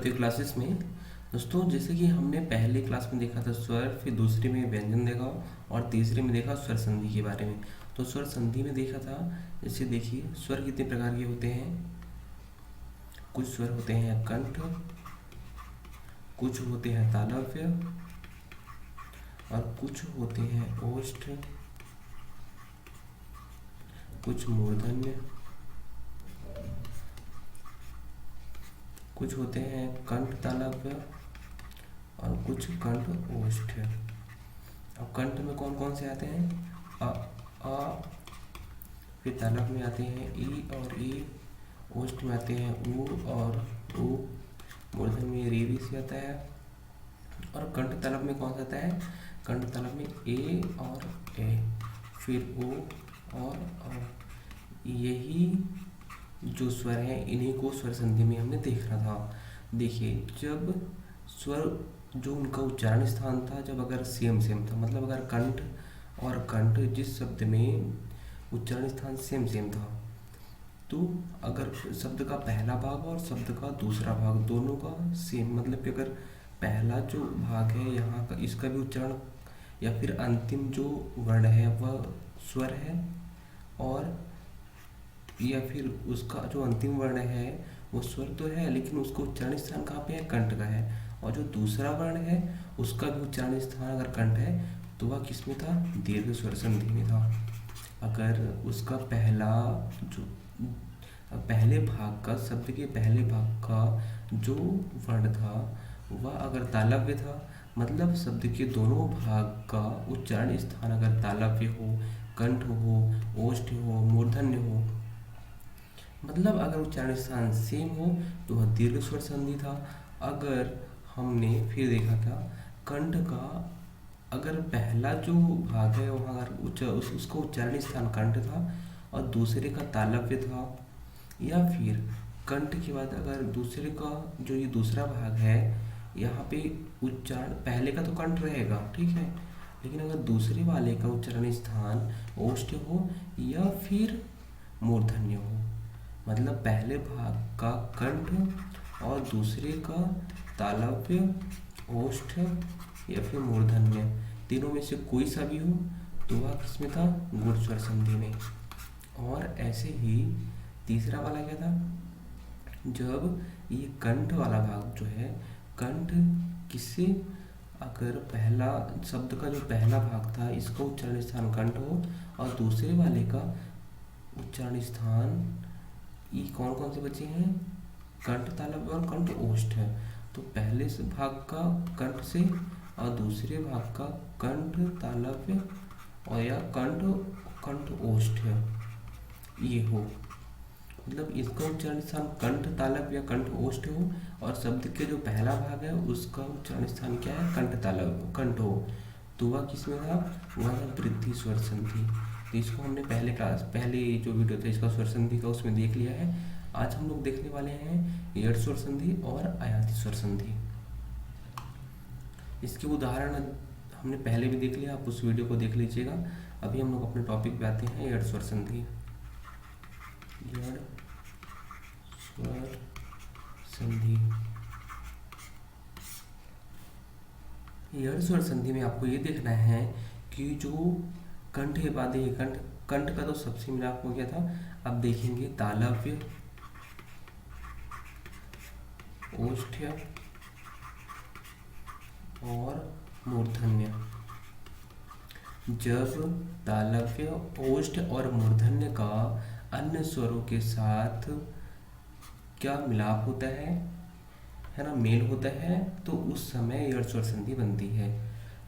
चौथी क्लासेस में। दोस्तों जैसे कि हमने पहले क्लास में देखा था स्वर, फिर दूसरे में व्यंजन देखा और तीसरे में देखा स्वर संधि के बारे में। तो स्वर संधि में देखा था, जैसे देखिए स्वर कितने प्रकार के होते हैं। कुछ स्वर होते हैं कंठ, कुछ होते हैं तालव्य और कुछ होते हैं ओष्ठ, कुछ मूर्धन्य, कुछ होते हैं कंठ तालव्य और कुछ कंठ ओष्ठ। अब कंठ में कौन कौन से आते हैं? अ, फिर तालव्य में आते हैं ई और ई, ओष्ठ में आते हैं ऊ और ऊ, मूर्धन्य में री भी से आता है और कंठ तालव्य में कौन सा आता है? कंठ तालव्य में ए और ए, फिर ओ और अ। यही जो स्वर हैं इन्हीं को स्वर संधि में हमने देखा था। देखिए जब स्वर जो उनका उच्चारण स्थान था, जब अगर सेम सेम था, मतलब अगर कंठ और कंठ जिस शब्द में उच्चारण स्थान सेम सेम था, तो अगर शब्द का पहला भाग और शब्द का दूसरा भाग दोनों का सेम, मतलब कि अगर पहला जो भाग है यहाँ का इसका भी उच्चारण या फिर अंतिम जो वर्ण है वह स्वर है, और या फिर उसका जो अंतिम वर्ण है वो स्वर तो है लेकिन उसका उच्चारण स्थान कहाँ पे है? कंठ का है। और जो दूसरा वर्ण है उसका भी उच्चारण स्थान अगर कंठ है तो वह किस में था? दीर्घ स्वर संधि में था। अगर उसका पहले भाग का, शब्द के पहले भाग का जो वर्ण था वह अगर तालव्य था, मतलब शब्द के दोनों भाग का उच्चारण स्थान अगर तालव्य हो, कंठ हो, ओष्ठ हो, मूर्धन्य हो, मतलब अगर उच्चारण स्थान सेम हो तो वह दीर्घ स्वर संधि था। अगर हमने फिर देखा था कंठ का अगर पहला जो भाग है वहाँ अगर उसका उच्चारण स्थान कंठ था और दूसरे का तालव्य था, या फिर कंठ के बाद अगर दूसरे का जो ये दूसरा भाग है यहाँ पे उच्चारण पहले का तो कंठ रहेगा, ठीक है, लेकिन अगर दूसरे वाले का उच्चारण स्थान ओष्ठ हो या फिर मूर्धन्य हो, मतलब पहले भाग का कंठ और दूसरे का तालव्य, ओष्ठ या फिर मूर्धन्य, तीनों में से कोई सा भी हो तो वह किसमें था? गुण स्वर संधि में। और ऐसे ही तीसरा वाला क्या था? जब ये कंठ वाला भाग जो है, कंठ किससे, अगर पहला शब्द का जो पहला भाग था इसका उच्चारण स्थान कंठ हो और दूसरे वाले का उच्चारण स्थान ये कौन कौन से बचे हैं? कंठ तालव्य और कंठ ओष्ठ है। तो पहले से भाग का कंठ से और दूसरे भाग का कंठ तालव्य और या कंठ ओष्ठ ये हो, मतलब इसका उच्चारण स्थान कंठ तालव्य या कंठ ओष्ठ हो और शब्द के जो पहला भाग है उसका उच्चारण स्थान क्या है? कंठ तालव्य, कंठ हो, तो वह किसमें था? वह था वृद्धि स्वर संधि। तो इसको हमने पहले जो वीडियो था इसका स्वर संधि का उसमें देख लिया है। आज हम लोग देखने वाले हैं यड़ स्वर संधि और आयाति स्वर संधि। इसके उदाहरण हमने पहले भी देख लिया, आप उस वीडियो को देख लीजिएगा। अभी हम लोग अपने टॉपिक पे आते हैं, यड़ स्वर संधि। यड़ स्वर संधि, यड़ स्वर संधि में आपको ये देखना है कि जो कंठ के बाद ये कंठ का तो सबसे मिलाप हो गया था। अब देखेंगे तालव्य, ओष्ठ और मूर्धन्य। जब तालव्य, ओष्ठ और मूर्धन्य का अन्य स्वरों के साथ क्या मिलाप होता है ना, मेल होता है, तो उस समय यड़ स्वर संधि बनती है।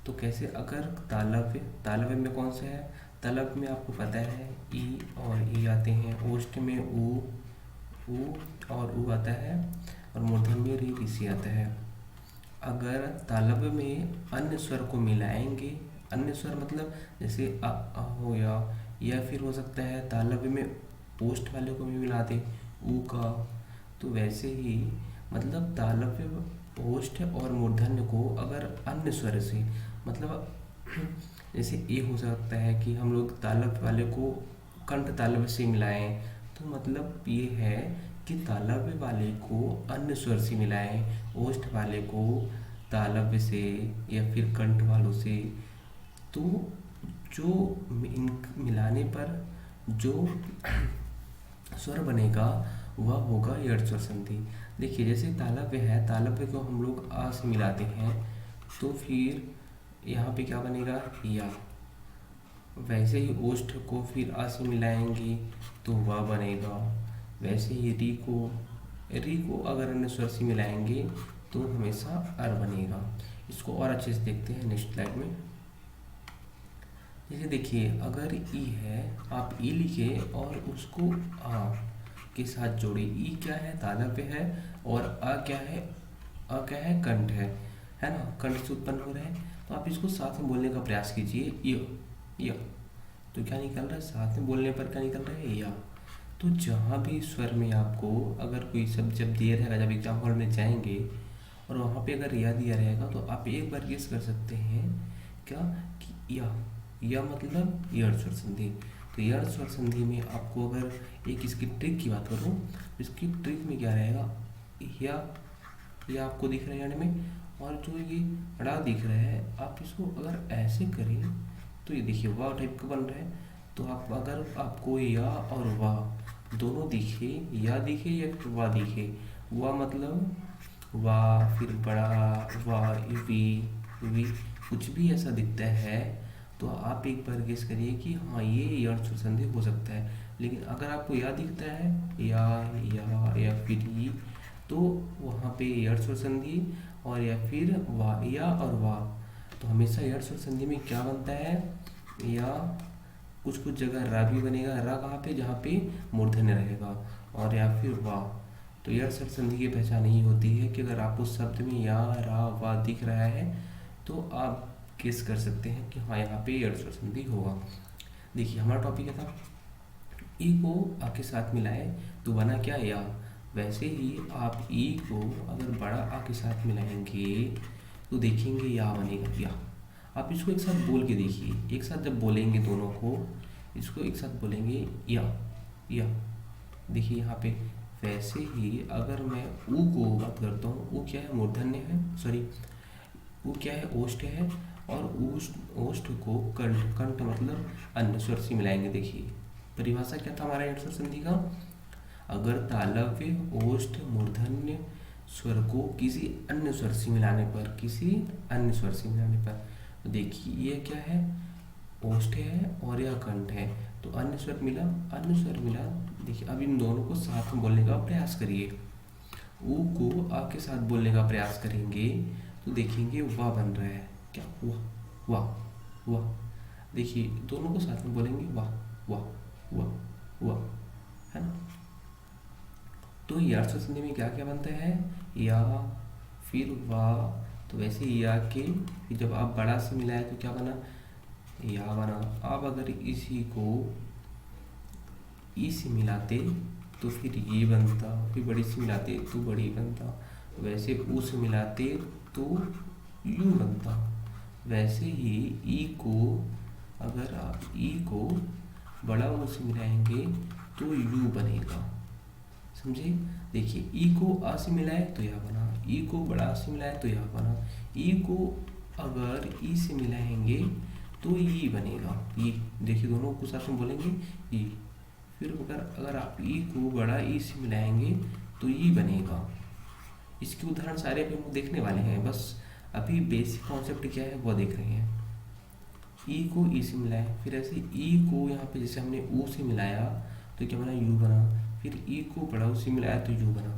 तो कैसे? अगर तालव्य में कौन सा है? तालव्य में आपको पता है ई और ई आते हैं, ओष्ठ में ऊ और ऊ आता है और मूर्धन्य में री सी आता है। अगर तालव्य में अन्य स्वर को मिलाएंगे, अन्य स्वर मतलब जैसे अ हो या फिर हो सकता है तालव्य में ओष्ठ वाले को भी मिला दे ऊ का, तो वैसे ही मतलब तालव्य, ओष्ठ और मूर्धन्य को अगर अन्य स्वर से, मतलब जैसे ये हो सकता है कि हम लोग तालव्य वाले को कंठ तालव्य से मिलाएं, तो मतलब ये है कि तालव्य वाले को अन्य स्वर से मिलाएं, ओष्ठ वाले को तालव्य से या फिर कंठ वालों से। तो जो इन मिलाने पर जो स्वर बनेगा वह होगा यड़ स्वर संधि। देखिए जैसे तालव्य है, तालव्य को हम लोग आ से मिलाते हैं तो फिर यहाँ पे क्या बनेगा या। वैसे ही ओष्ठ को फिर आ से मिलाएंगे तो वह बनेगा। वैसे ही री को अगर अन्य स्वर से मिलाएंगे तो हमेशा अर बनेगा। इसको और अच्छे से देखते हैं नेक्स्ट स्लाइड में। जैसे देखिए अगर ई है, आप ई लिखे और उसको आ के साथ जोड़े। ई क्या है, तालव्य है, और अ क्या है कंठ है ना, कंठ से उत्पन्न हो रहे हैं। तो आप इसको साथ में बोलने का प्रयास कीजिए य। तो क्या निकल रहा है, साथ में बोलने पर क्या निकल रहा है या। तो जहाँ भी स्वर में आपको अगर कोई शब्द जब दिया रहेगा, जब एग्जाम हॉल में जाएंगे और वहाँ पे अगर या दिया रहेगा तो आप एक बार गेस कर सकते हैं क्या कि या मतलब यड़ स्वर संधि। तो यड़ स्वर संधि में आपको अगर एक इसकी ट्रिक की बात करूँ, इसकी ट्रिक में क्या रहेगा, या आपको दिख रहा है यड़ में, और जो ये ड़ा दिख रहा है आप इसको अगर ऐसे करें तो ये देखिए वाह टाइप का बन रहा है। तो आप अगर आपको या और वाह दोनों दिखे, या दिखे या फिर वाह दिखे, वाह मतलब वाह, फिर बड़ा वाह, वी कुछ भी ऐसा दिखता है तो आप एक बार गेस करिए कि हाँ ये यड़ स्वर संधि हो सकता है। लेकिन अगर आपको या दिखता है या फिर ई, तो वहाँ पे यड़ स्वर संधि, और या फिर वाह, या और वाह। तो हमेशा यड़ स्वर संधि में क्या बनता है, या कुछ जगह रा भी बनेगा। रा कहाँ पे, जहाँ पे मूर्धन्य रहेगा, और या फिर वाह। तो यड़ स्वर संधि की पहचान यही होती है कि अगर आपको शब्द में या रा वाह दिख रहा है तो आप गेस कर सकते हैं कि हाँ यहाँ पे यड़ स्वर संधि होगा। देखिए हमारा टॉपिक क्या था, ई को आ के साथ मिलाए तो बना क्या या। वैसे ही आप ई को अगर बड़ा आ के साथ मिलाएंगे तो देखेंगे या बनेगा या। आप इसको एक साथ बोल के देखिए, एक साथ जब बोलेंगे दोनों को, इसको एक साथ बोलेंगे या। देखिए यहाँ पे वैसे ही अगर मैं ऊ को बात करता हूँ, ऊ क्या है, मूर्धन्य है, सॉरी ऊ क्या है, ओष्ठ है, और ओष्ठ को कंठ मतलब अन्य स्वर से मिलाएंगे। देखिए परिभाषा क्या था हमारा यड़ स्वर संधि का, अगर तालव्य ओष्ठ मूर्धन्य स्वर को किसी अन्य स्वर से मिलाने पर, तो देखिए ये क्या है, ओष्ठ है और यह कंठ है, तो अन्य स्वर मिला। देखिए अब इन दोनों को साथ में बोलने का प्रयास करिए। ऊ को आ के साथ बोलने का प्रयास करेंगे तो देखेंगे वाह बन रहा है, क्या वाह। देखिए दोनों को साथ में बोलेंगे वाह, है ना। तो यड़ स्वर संधि में क्या क्या बनता है, या फिर वाह। तो वैसे ही या के जब आप बड़ा से मिलाए तो क्या बना, या बना। आप अगर इसी को ई से मिलाते तो फिर ये बनता, फिर बड़ी से मिलाते तो बड़ी बनता। वैसे ऊ से मिलाते तो यू बनता। वैसे ही ई को अगर आप ई को बड़ा ऊ से मिलाएंगे तो यू बनेगा, समझे। देखिए ई को आ से मिलाए तो यह बना, ई को बड़ा से मिलाए तो यह बना, ई को अगर ई से मिलाएंगे तो ई बनेगा, ई। देखिए दोनों को साथ में बोलेंगे ई। फिर अगर आप ई को बड़ा ई से मिलाएंगे तो ई बनेगा। इसके उदाहरण सारे अभी हम देखने वाले हैं, बस अभी बेसिक कॉन्सेप्ट क्या है वो देख रहे हैं। ई को ई से मिलाए, फिर ऐसे ई को यहाँ पे जैसे हमने ऊ से मिलाया तो क्या बना, यू बना। फिर ई को बड़ा ऊ से मिलाया तो यू बना।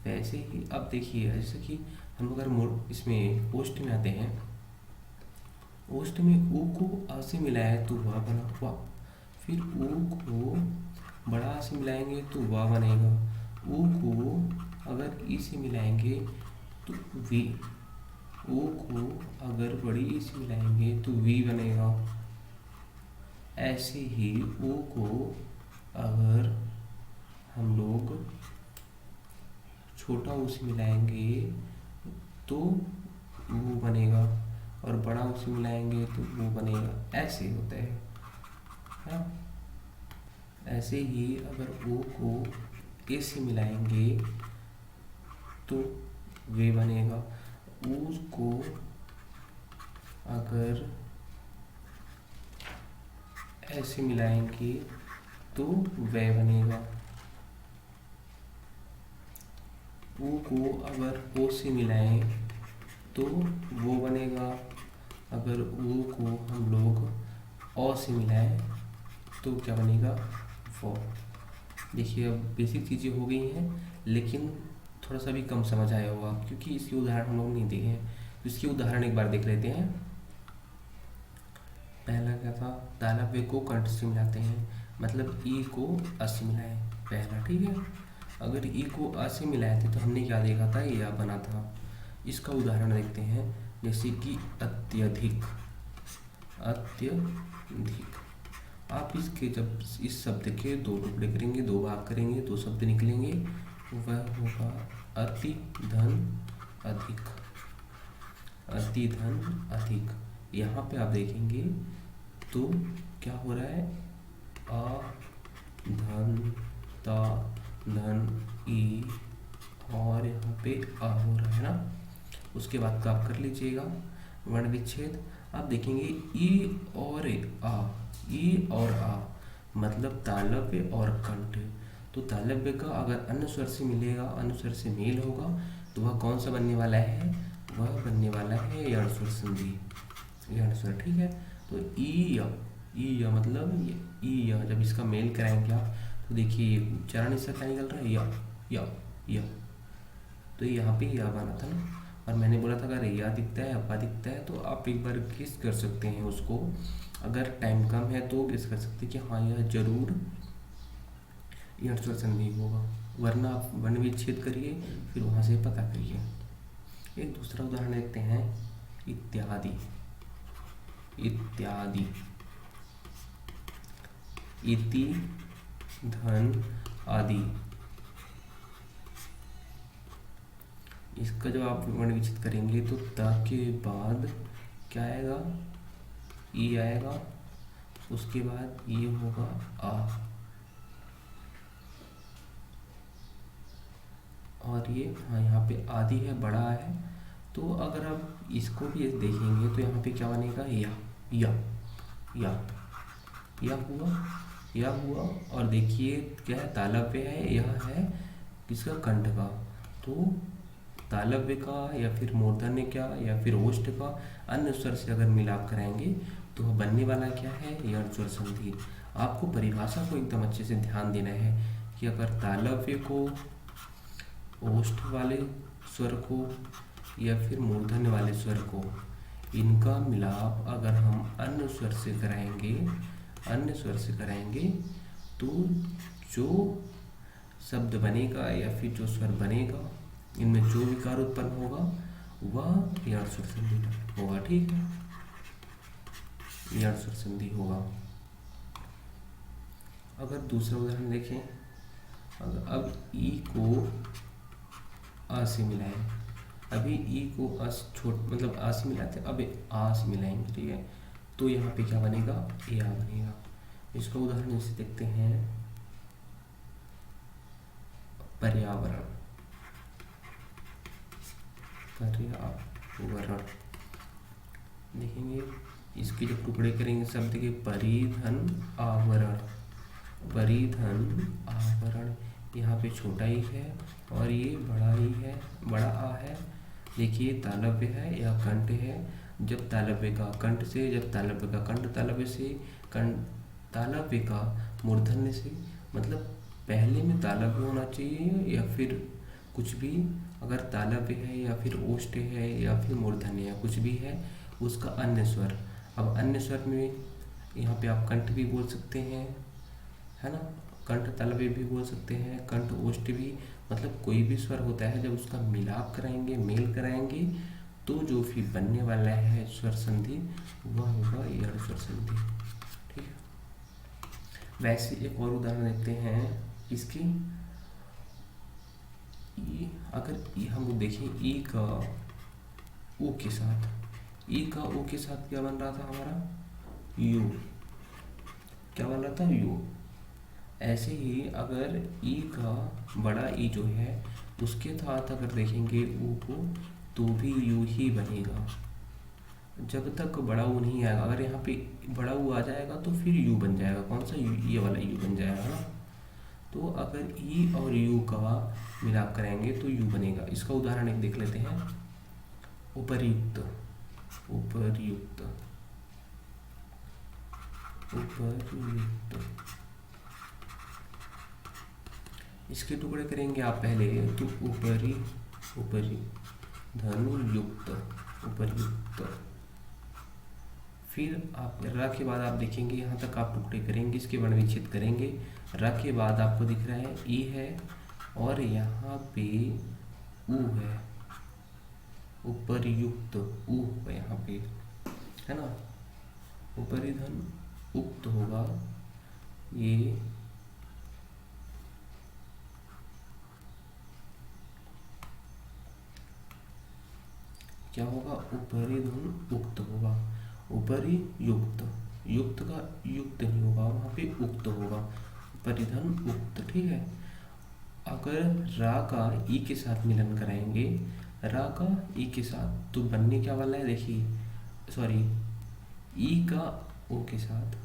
वैसे ही अब देखिए जैसे कि हम अगर इसमें ओष्ठ में आते हैं, ओष्ठ में ऊ को आ से मिलाया तो वाह बना, वाह। फिर ऊ को बड़ा आ से मिलाएंगे तो वाह बनेगा। ऊ को अगर ई से मिलाएंगे तो वी। ऊ को अगर बड़ी ई से मिलाएंगे तो वी बनेगा। ऐसे ही ऊ को अगर हम लोग छोटा ऊ से मिलाएंगे तो वो बनेगा, और बड़ा ऊ से मिलाएंगे तो वो बनेगा। ऐसे होता है। ऐसे ही अगर ओ को ए से मिलाएंगे तो वे बनेगा। ऊ को अगर ऐसे मिलाएंगे तो वह बनेगा। ऊ को अगर ओ से मिलाएं तो वो बनेगा। अगर ऊ को हम लोग ओ से मिलाएं तो क्या बनेगा, वो। देखिए अब बेसिक चीज़ें हो गई हैं, लेकिन थोड़ा सा भी कम समझ आया होगा क्योंकि इसके उदाहरण हम लोग नहीं देखे हैं। तो इसके उदाहरण एक बार देख लेते हैं। पहला क्या था, तालव्य को कंठ से मिलाते हैं, मतलब ई को अ से मिलाएं, पहला। ठीक है, अगर ई को अ से मिलाए थे तो हमने क्या देखा था, या बना था। इसका उदाहरण देखते हैं, जैसे कि अत्यधिक। अत्यधिक, आप इसके जब इस शब्द के दो टुकड़े करेंगे, दो भाग करेंगे, दो शब्द निकलेंगे, वह होगा अति धन अधिक। अति धन अधिक। यहाँ पे आप देखेंगे तो क्या हो रहा है, अ धन ता धन ई, और यहाँ पे आ हो रहा है ना। उसके बाद का आप कर लीजिएगा वर्ण विच्छेद। आप देखेंगे ई और आ, ई और आ मतलब तालव्य और कंठ। तो तालव्य का अगर अन्य स्वर से मिलेगा, अन्य स्वर से मेल होगा, तो वह कौन सा बनने वाला है, वह बनने वाला है यण स्वर संधि, यण स्वर। ठीक है, तो ई या मतलब ई या, जब इसका मेल कराएंगे आप तो देखिए उच्चारण इसका क्या निकल रहा है, या। तो यहाँ पे या बना था ना, और मैंने बोला था अगर या दिखता है, अब्बा दिखता है, तो आप एक बार गेस कर सकते हैं उसको। अगर टाइम कम है तो गेस कर सकते हैं कि हाँ यह जरूर यण स्वर संधि होगा, वरना आप वर्ण विच्छेद करिए फिर वहाँ से पता करिए। एक दूसरा उदाहरण देखते हैं, इत्यादि। इत्यादि, इति धन आदि। इसका जब आप वर्ण विच्छेद करेंगे तो त के बाद क्या आएगा, ई आएगा, उसके बाद ये होगा आ, और ये हाँ यहाँ पे आदि है, बड़ा है। तो अगर आप इसको भी देखेंगे तो यहाँ पे क्या बनेगा, या हुआ। और देखिए क्या है, तालव्य है, यह है किसका, कंठ का। तो तालव्य का या फिर मूर्धन्य का या फिर ओष्ठ का अन्य स्वर से अगर मिलाप कराएंगे तो बनने वाला क्या है, यण स्वर संधि। आपको परिभाषा को एकदम अच्छे से ध्यान देना है कि अगर तालव्य को, ओष्ठ वाले स्वर को या फिर मूर्धन्य वाले स्वर को, इनका मिलाप अगर हम अन्य स्वर से कराएंगे तो जो शब्द बनेगा या फिर जो स्वर बनेगा, इनमें जो विकार उत्पन्न होगा वह यण स्वर संधि होगा। ठीक है, यण स्वर संधि होगा। अगर दूसरा उदाहरण देखें, अगर अब ई को आ से मिलाएं, अभी ई को आ मतलब आ से मिलाते, अब आ से मिलाएंगे। ठीक है, तो यहाँ पे क्या बनेगा, ए आ बनेगा। इसका उदाहरण जैसे देखते हैं, पर्यावरण। पर्यावरण देखेंगे, इसके जब टुकड़े करेंगे शब्द के, परिधन आवरण, परिधन आवरण। यहाँ पे छोटा ही है और ये बड़ा ही है, बड़ा आ है। देखिए तालव्य है या कंठ है, जब तालव्य का कंठ से, जब तालव्य का कंठ तालव्य से, तालव्य का मूर्धन्य से, मतलब पहले में तालव्य होना चाहिए या फिर कुछ भी, अगर तालव्य है या फिर ओष्ठ है या फिर मूर्धन्य है, कुछ भी है, उसका अन्य स्वर। अब अन्य स्वर में यहाँ पे आप कंठ भी बोल सकते हैं, है ना, कंठ तालव्य भी बोल सकते हैं, कंठ ओष्ठ भी, मतलब कोई भी स्वर होता है जब उसका मिलाप कराएंगे, मेल कराएंगे, तो जो भी बनने वाला है स्वर संधि वह होगा यण स्वर संधि। ठीक है, वैसे एक और उदाहरण देखते हैं इसकी। अगर हम लोग देखें ई का ओ के साथ, ई का ओ के साथ क्या बन रहा था हमारा, यू। क्या बन रहा था, यू। ऐसे ही अगर ई का बड़ा ई जो है उसके साथ अगर देखेंगे ऊ को तो भी यू ही बनेगा। जब तक बड़ा ऊ नहीं आएगा, अगर यहाँ पे बड़ा ऊ आ जाएगा तो फिर यू बन जाएगा। कौन सा यू? ये वाला यू बन जाएगा ना। तो अगर ई और यू का मिलाप करेंगे तो यू बनेगा। इसका उदाहरण एक देख लेते हैं। उपर्युक्त, उपर्युक्त, उपर्युक्त। इसके टुकड़े करेंगे आप पहले तो उपरी, उपरी धनु युक्त, उपर्युक्त। फिर आप र के बाद आप देखेंगे यहाँ तक आप टुकड़े करेंगे, इसके वर्ण विच्छेद करेंगे। र के बाद आपको दिख रहा है ई है और यहाँ पे ऊ है, उपर्युक्त ऊ है यहाँ पे, है ना। उपरिधन उक्त होगा, ये क्या होगा? उपरिधन उक्त होगा। उपरि युक्त, युक्त का युक्त नहीं होगा, वहाँ पे उक्त होगा। परिधन उक्त, ठीक है। अगर रा का ई के साथ मिलन कराएंगे, रा का ई के साथ, तो बनने क्या वाला है देखिए, सॉरी ई का ओ के साथ।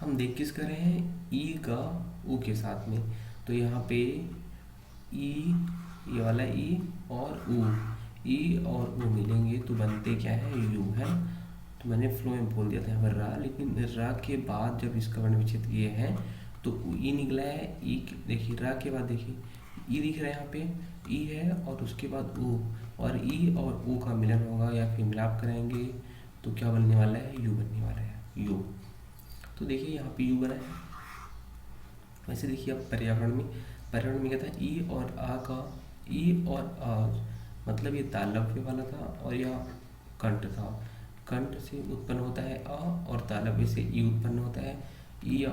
हम देख किस कर रहे हैं? ई का ऊ के साथ में। तो यहाँ पे ई, ये वाला ई और ऊ, ई और ऊ मिलेंगे तो बनते क्या है? यू, है। तो मैंने फ्लो में बोल दिया था यहाँ पर रा, लेकिन रा के बाद जब इसका वर्ण विच्छेद किए हैं तो ई निकला है। ई देखिए, रा के बाद देखिए ई दिख रहा है यहाँ पे, ई है और उसके बाद ऊ, और ई और ऊ का मिलन होगा या फिर मिलाप कराएंगे तो क्या बनने वाला है? यू बनने वाला है, यू। तो देखिए यहाँ पे यू बना है। वैसे देखिए अब पर्यावरण में क्या था? ई और आ का, ई और आ मतलब ये तालव्य वाला था और यह कंठ था। कंठ से उत्पन्न होता है अ और तालव्य से ई उत्पन्न होता है। ई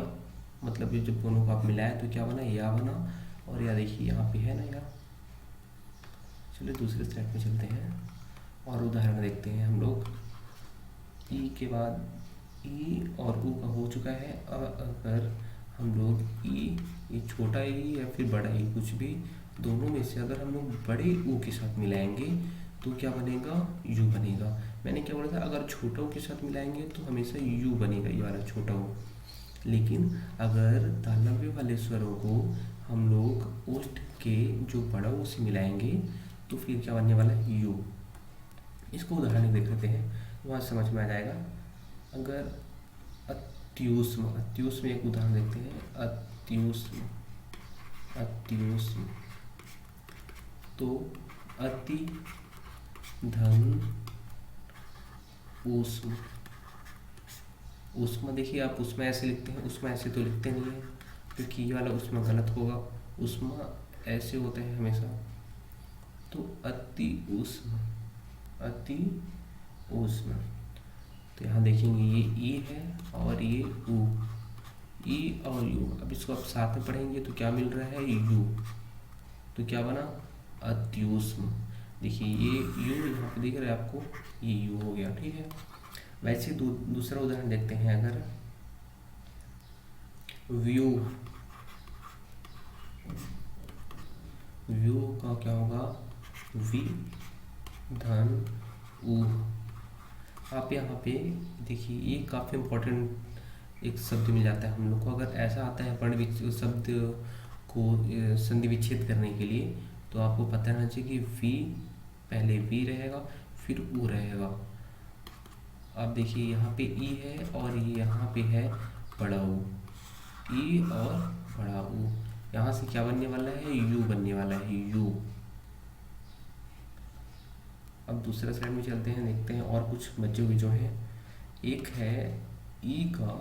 मतलब ये जब दोनों को आप मिलाए तो क्या बना? या बना। और या देखिए यहाँ पे है ना या। चलिए दूसरे स्लाइड में चलते हैं और उदाहरण देखते हैं हम लोग। ई के बाद ई और ऊ का हो चुका है। अब अगर हम लोग ई, ये छोटा ई या फिर बड़ा ई, कुछ भी दोनों में से अगर हम लोग बड़े ऊ के साथ मिलाएंगे तो क्या बनेगा? यू बनेगा। मैंने क्या बोला था? अगर छोटा ऊ के साथ मिलाएंगे तो हमेशा यू बनेगा, ये वाला छोटा ऊ। लेकिन अगर तालव्य वाले स्वरों को हम लोग ओष्ठ के जो बड़ा ऊ से मिलाएंगे तो फिर क्या बनने वाला है? यू। इसको उदाहरण देख लेते हैं, वहाँ समझ में आ जाएगा। अगर अत्युष्म, अत्युष्म एक उदाहरण देखते हैं। अत्युष्म, अत्युष्म तो अति धन ऊष्म, ऊष्मा देखिए आप उसमें ऐसे लिखते हैं, उसमें ऐसे तो लिखते नहीं है क्योंकि ये वाला उसमें गलत होगा। उसमें ऐसे होता है हमेशा। तो अति ऊष्म, अति ऊष्म। तो यहाँ देखेंगे ये ई है और ये ऊ, ई और यू। अब इसको आप साथ में पढ़ेंगे तो क्या मिल रहा है? यू। तो क्या बना? अत्युष्म। देखिए ये यू यहाँ पे दिख रहा है आपको, ये यू हो गया, ठीक है। वैसे दूसरा उदाहरण देखते हैं। अगर व्यू, व्यू का क्या होगा? वी धन ऊ। आप यहाँ पे देखिए ये काफ़ी इम्पोर्टेंट एक शब्द मिल जाता है हम लोग को। अगर ऐसा आता है वर्ण शब्द को संधि विच्छेद करने के लिए तो आपको पता रहना चाहिए कि वी, पहले वी रहेगा फिर ऊ रहेगा। अब देखिए यहाँ पे ई है और ये यहाँ पे है बड़ा ऊ, ई और बड़ा ऊ। यहाँ से क्या बनने वाला है? यू बनने वाला है, यू। अब दूसरा साइड में चलते हैं, देखते हैं और कुछ बच्चे हुए जो हैं। एक है ई का,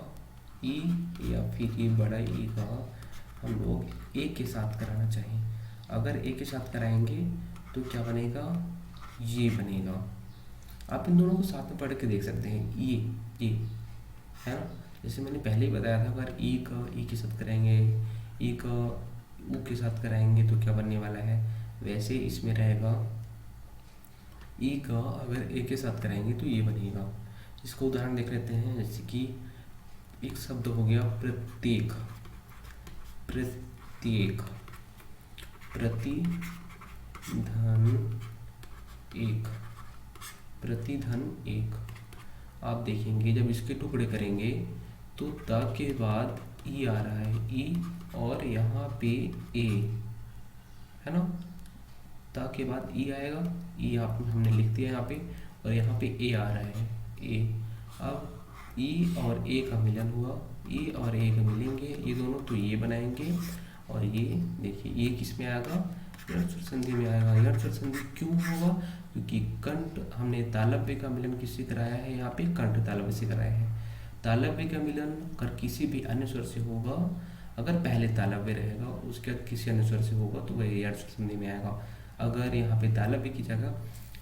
ई या फिर ये बड़ा ई का हम लोग ए के साथ कराना चाहिए। अगर ए के साथ कराएंगे तो क्या बनेगा? ये बनेगा। आप इन दोनों को साथ में पढ़ के देख सकते हैं। ये है ना, जैसे मैंने पहले ही बताया था, अगर ई का ई के साथ कराएंगे, ई का ऊ के साथ कराएंगे तो क्या बनने वाला है, वैसे इसमें रहेगा ई का अगर ए के साथ कराएंगे तो ये बनेगा। इसको उदाहरण देख लेते हैं। जैसे कि एक शब्द हो गया प्रत्येक, प्रत्येक, प्रतिधन एक, प्रतिधन एक। आप देखेंगे जब इसके टुकड़े करेंगे तो त के बाद ई आ रहा है, ई, और यहाँ पे ए है ना, त के बाद ई आएगा, ई आप हमने लिख दिया यहाँ पे, और यहाँ पे ए आ रहा है, ए। अब ई और ए का मिलन हुआ, ई और ए का मिलेंगे ये दोनों, तो ये बनाएंगे। और ये देखिए ये किस में आएगा, यण संधि में आएगा। यण संधि क्यों होगा, क्योंकि कंठ हमने तालव्य का मिलन किससे कराया है, यहाँ पे कंठ तालव्य से कराया है। तालव्य का मिलन अगर किसी भी अन्य स्वर से होगा, अगर पहले तालव्य रहेगा उसके बाद किसी अन्य स्वर से होगा तो वह यण संधि में आएगा। अगर यहाँ पे तालव्य की जगह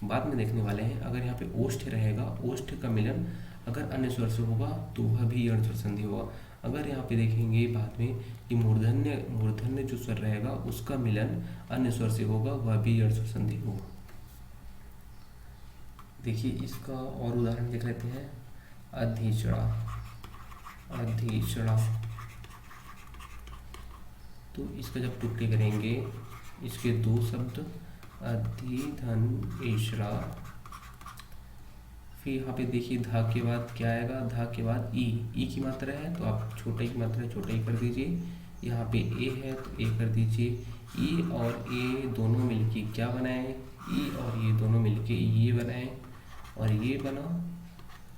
बाद में देखने वाले हैं, अगर यहाँ पे ओष्ठ रहेगा, ओष्ठ का मिलन अगर अन्य स्वर से होगा तो वह भी यण स्वर संधि होगा। अगर यहाँ पे देखेंगे बाद में कि मूर्धन्य जो स्वर रहेगा उसका मिलन अन्य स्वर से होगा, वह भी यण स्वर संधि होगा। देखिए इसका और उदाहरण देख लेते हैं। अधिचड़ा, अधिचड़ा, तो इसका जब टुकड़े करेंगे, इसके दो शब्द अधिधनेश्वरा, फिर यहाँ पे देखिए धा के बाद क्या आएगा, धा के बाद ई, ई की मात्रा है तो आप छोटा की मात्रा है छोटा ही कर दीजिए। यहाँ पे ए है तो ए कर दीजिए। ई और ए दोनों मिलके क्या बनाए, ई और ये दोनों मिलके ये बनाए, और ये बना।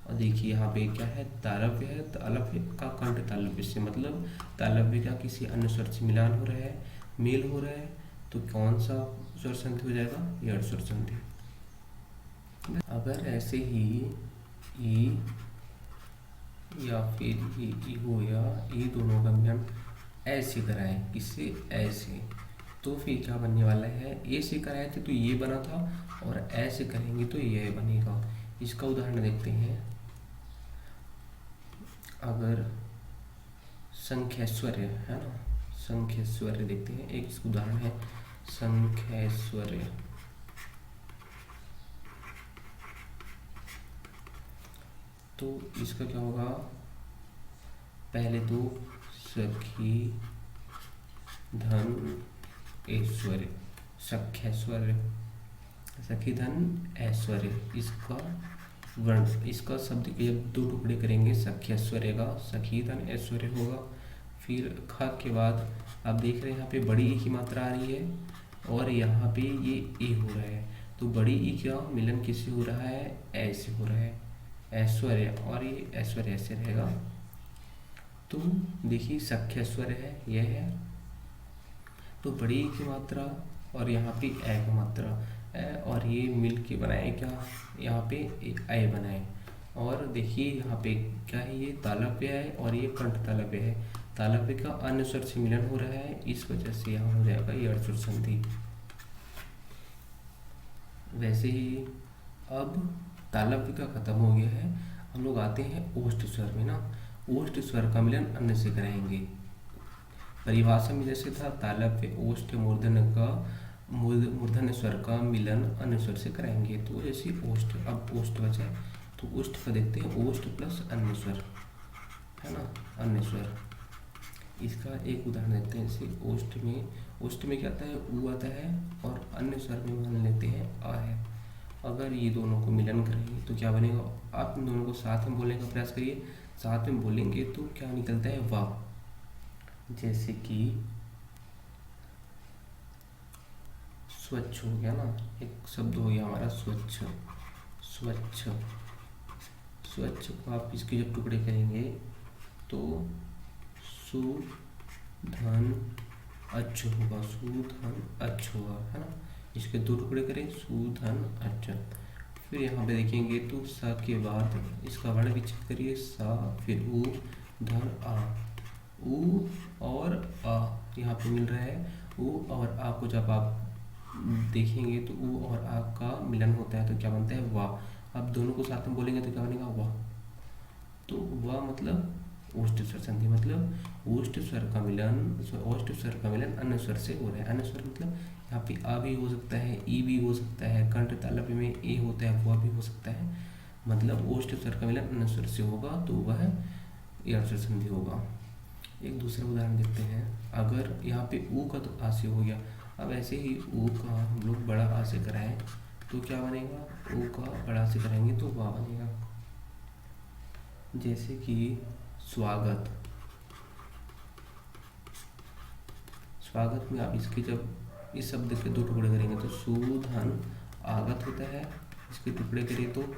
और देखिए यहाँ पे क्या है, तालव्य है, तालव्य का कंठ तालव्य से, मतलब तालव्य का किसी अन्य स्वर से मिलान हो रहा है, मेल हो रहा है, तो कौन सा स्वर संधि हो जाएगा, यण स्वर संधि। अगर ऐसे ही ई या फिर ई हो या ई दोनों का मिलन ऐसे कराएं, किससे, ऐसे, तो फिर क्या बनने वाला है, ए से कराए थे तो ये बना था, और ऐसे करेंगे तो ये बनेगा। इसका उदाहरण देखते हैं। अगर संख्यैश्वर्य है ना, संख्यैश्वर्य देखते हैं, एक इसका उदाहरण है संख्यैश्वर्य। तो इसका क्या होगा, पहले तो सखी धन ऐश्वर्य, सख्यैश्वर्य, सखी धन ऐश्वर्य, इसका वर्ण, इसका शब्द के जब दो टुकड़े करेंगे सख्यैश्वर्य का, सखी धन ऐश्वर्य होगा। फिर ख के बाद आप देख रहे हैं यहाँ पे बड़ी ई की मात्रा आ रही है, और यहाँ पे ये ए हो रहा है, तो बड़ी ई का मिलन किससे हो रहा है, ऐसे हो रहा है, ऐश्वर्य, और ये ऐश्वर्य ऐसे रहेगा। तो देखिए सख्यैश्वर्य है, यह है, तो बड़ी ई की मात्रा और यहाँ पे ए की मात्रा, और ये मिल के बनाए क्या, यहाँ पे ए बनाए। और देखिए यहाँ पे क्या है, ये तालव्य है और ये कंठ तालव्य है, तालव्य का अन्य स्वर से मिलन हो रहा है, इस वजह से यहाँ हो जाएगा यण स्वर संधि। वैसे ही अब तालव्य का खत्म हो गया है, हम लोग आते हैं ओष्ठ स्वर में ना। ओष्ठ स्वर का मिलन अन्य से कराएंगे। परिभाषा में जैसे था तालव्य ओष्ठ मूर्धन्य स्वर का मिलन अन्य स्वर से कराएंगे, तो जैसे ओष्ठ, अब ओष्ठ बचा तो ओष्ठ का देखते हैं, ओष्ठ प्लस अन्य स्वर है ना, अन्य स्वर। इसका एक उदाहरण देते हैं, जैसे ओष्ठ में क्या आता है, ऊ आता है, और अन्य स्वर में मान लेते हैं आ है। अगर ये दोनों को मिलन करेंगे तो क्या बनेगा, आप इन दोनों को साथ में बोलने का प्रयास करिए, साथ में बोलेंगे तो क्या निकलता है, वाह। जैसे कि स्वच्छ हो गया ना, एक शब्द हो गया हमारा स्वच्छ, स्वच्छ, स्वच्छ को आप इसके जब टुकड़े करेंगे तो सु धन अच्छ होगा, सु धन अच्छ होगा, है ना। इसके दो टुकड़े करें, सु धन अच्छ। फिर यहाँ पे देखेंगे तो स के बाद इसका वर्ण भी चेक करिए, सा, फिर उ धन आ, उ और आ यहाँ पे मिल रहा है। उ और आ को जब आप देखेंगे तो उ और आ का मिलन होता है तो क्या बनता है, वाह। अब दोनों को साथ में बोलेंगे तो क्या बनेगा, वाह। तो वाह मतलब ओष्ठ स्वर संधि, मतलब ओष्ठ स्वर का मिलन, ओष्ठ स्वर का मिलन अन्य स्वर से हो रहा है। अन्य स्वर मतलब यहाँ पे आ भी हो सकता है, ई भी हो सकता है, कंठ तालव्य में ए होता है वह भी हो सकता है, मतलब ओष्ठ स्वर का मिलन अन्य स्वर से होगा तो वह यण स्वर संधि होगा। एक दूसरा उदाहरण देखते हैं। अगर यहाँ पे ऊ का तो आ से हो गया, अब ऐसे ही ऊ का हम लोग बड़ा आ से कराएं तो क्या बनेगा, ऊ का बड़ा से कराएंगे तो वाह बनेगा। जैसे कि स्वागत, स्वागत में आप इसके जब इस शब्द के दो टुकड़े करेंगे तो सुधन आगत होता है, इसके टुकड़े करें तो